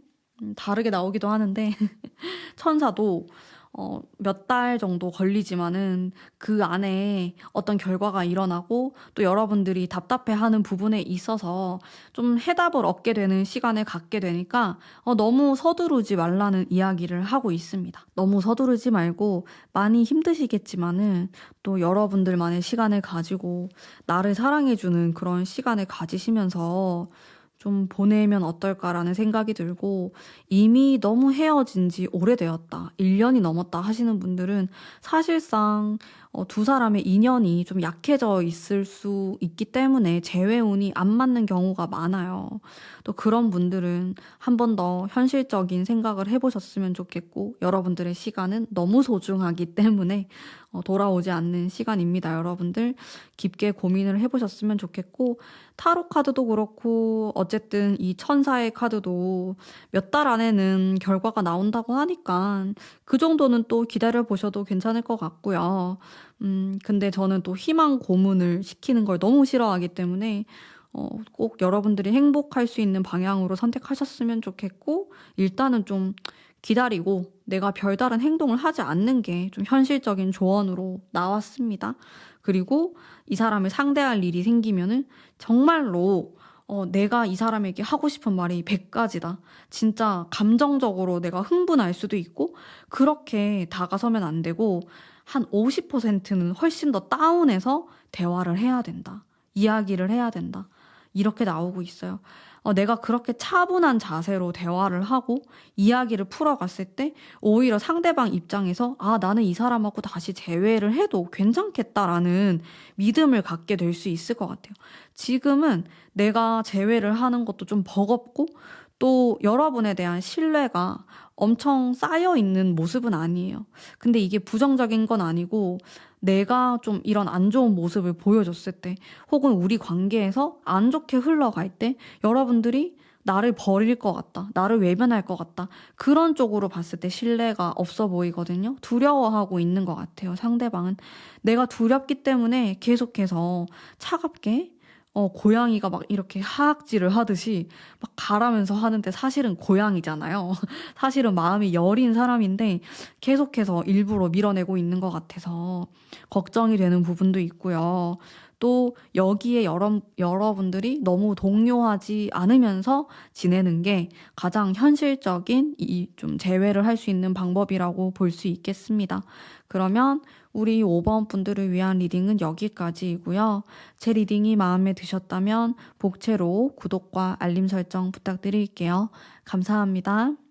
다르게 나오기도 하는데 천사도 몇 달 정도 걸리지만은 그 안에 어떤 결과가 일어나고, 또 여러분들이 답답해하는 부분에 있어서 좀 해답을 얻게 되는 시간을 갖게 되니까 너무 서두르지 말라는 이야기를 하고 있습니다. 너무 서두르지 말고, 많이 힘드시겠지만은 또 여러분들만의 시간을 가지고 나를 사랑해주는 그런 시간을 가지시면서 좀 보내면 어떨까라는 생각이 들고, 이미 너무 헤어진 지 오래되었다, 1년이 넘었다 하시는 분들은 사실상 두 사람의 인연이 좀 약해져 있을 수 있기 때문에 재회운이 안 맞는 경우가 많아요. 또 그런 분들은 한 번 더 현실적인 생각을 해보셨으면 좋겠고, 여러분들의 시간은 너무 소중하기 때문에 돌아오지 않는 시간입니다. 여러분들 깊게 고민을 해보셨으면 좋겠고, 타로 카드도 그렇고 어쨌든 이 천사의 카드도 몇 달 안에는 결과가 나온다고 하니까 그 정도는 또 기다려 보셔도 괜찮을 것 같고요. 근데 저는 또 희망 고문을 시키는 걸 너무 싫어하기 때문에 꼭 여러분들이 행복할 수 있는 방향으로 선택하셨으면 좋겠고, 일단은 좀 기다리고 내가 별다른 행동을 하지 않는 게 좀 현실적인 조언으로 나왔습니다. 그리고 이 사람을 상대할 일이 생기면은 정말로 내가 이 사람에게 하고 싶은 말이 100가지다. 진짜 감정적으로 내가 흥분할 수도 있고, 그렇게 다가서면 안 되고 한 50%는 훨씬 더 다운해서 대화를 해야 된다, 이야기를 해야 된다, 이렇게 나오고 있어요. 내가 그렇게 차분한 자세로 대화를 하고 이야기를 풀어갔을 때 오히려 상대방 입장에서 나는 이 사람하고 다시 재회를 해도 괜찮겠다라는 믿음을 갖게 될 수 있을 것 같아요. 지금은 내가 재회를 하는 것도 좀 버겁고, 또 여러분에 대한 신뢰가 엄청 쌓여 있는 모습은 아니에요. 근데 이게 부정적인 건 아니고, 내가 좀 이런 안 좋은 모습을 보여줬을 때, 혹은 우리 관계에서 안 좋게 흘러갈 때 여러분들이 나를 버릴 것 같다, 나를 외면할 것 같다, 그런 쪽으로 봤을 때 신뢰가 없어 보이거든요. 두려워하고 있는 것 같아요. 상대방은 내가 두렵기 때문에 계속해서 차갑게 고양이가 막 이렇게 하악질을 하듯이 막 가라면서 하는데 사실은 고양이잖아요. 사실은 마음이 여린 사람인데 계속해서 일부러 밀어내고 있는 것 같아서 걱정이 되는 부분도 있고요. 또 여기에 여러분들이 너무 동요하지 않으면서 지내는 게 가장 현실적인 이 좀 제외를 할 수 있는 방법이라고 볼 수 있겠습니다. 그러면 우리 5번 분들을 위한 리딩은 여기까지이고요. 제 리딩이 마음에 드셨다면 복채로 구독과 알림 설정 부탁드릴게요. 감사합니다.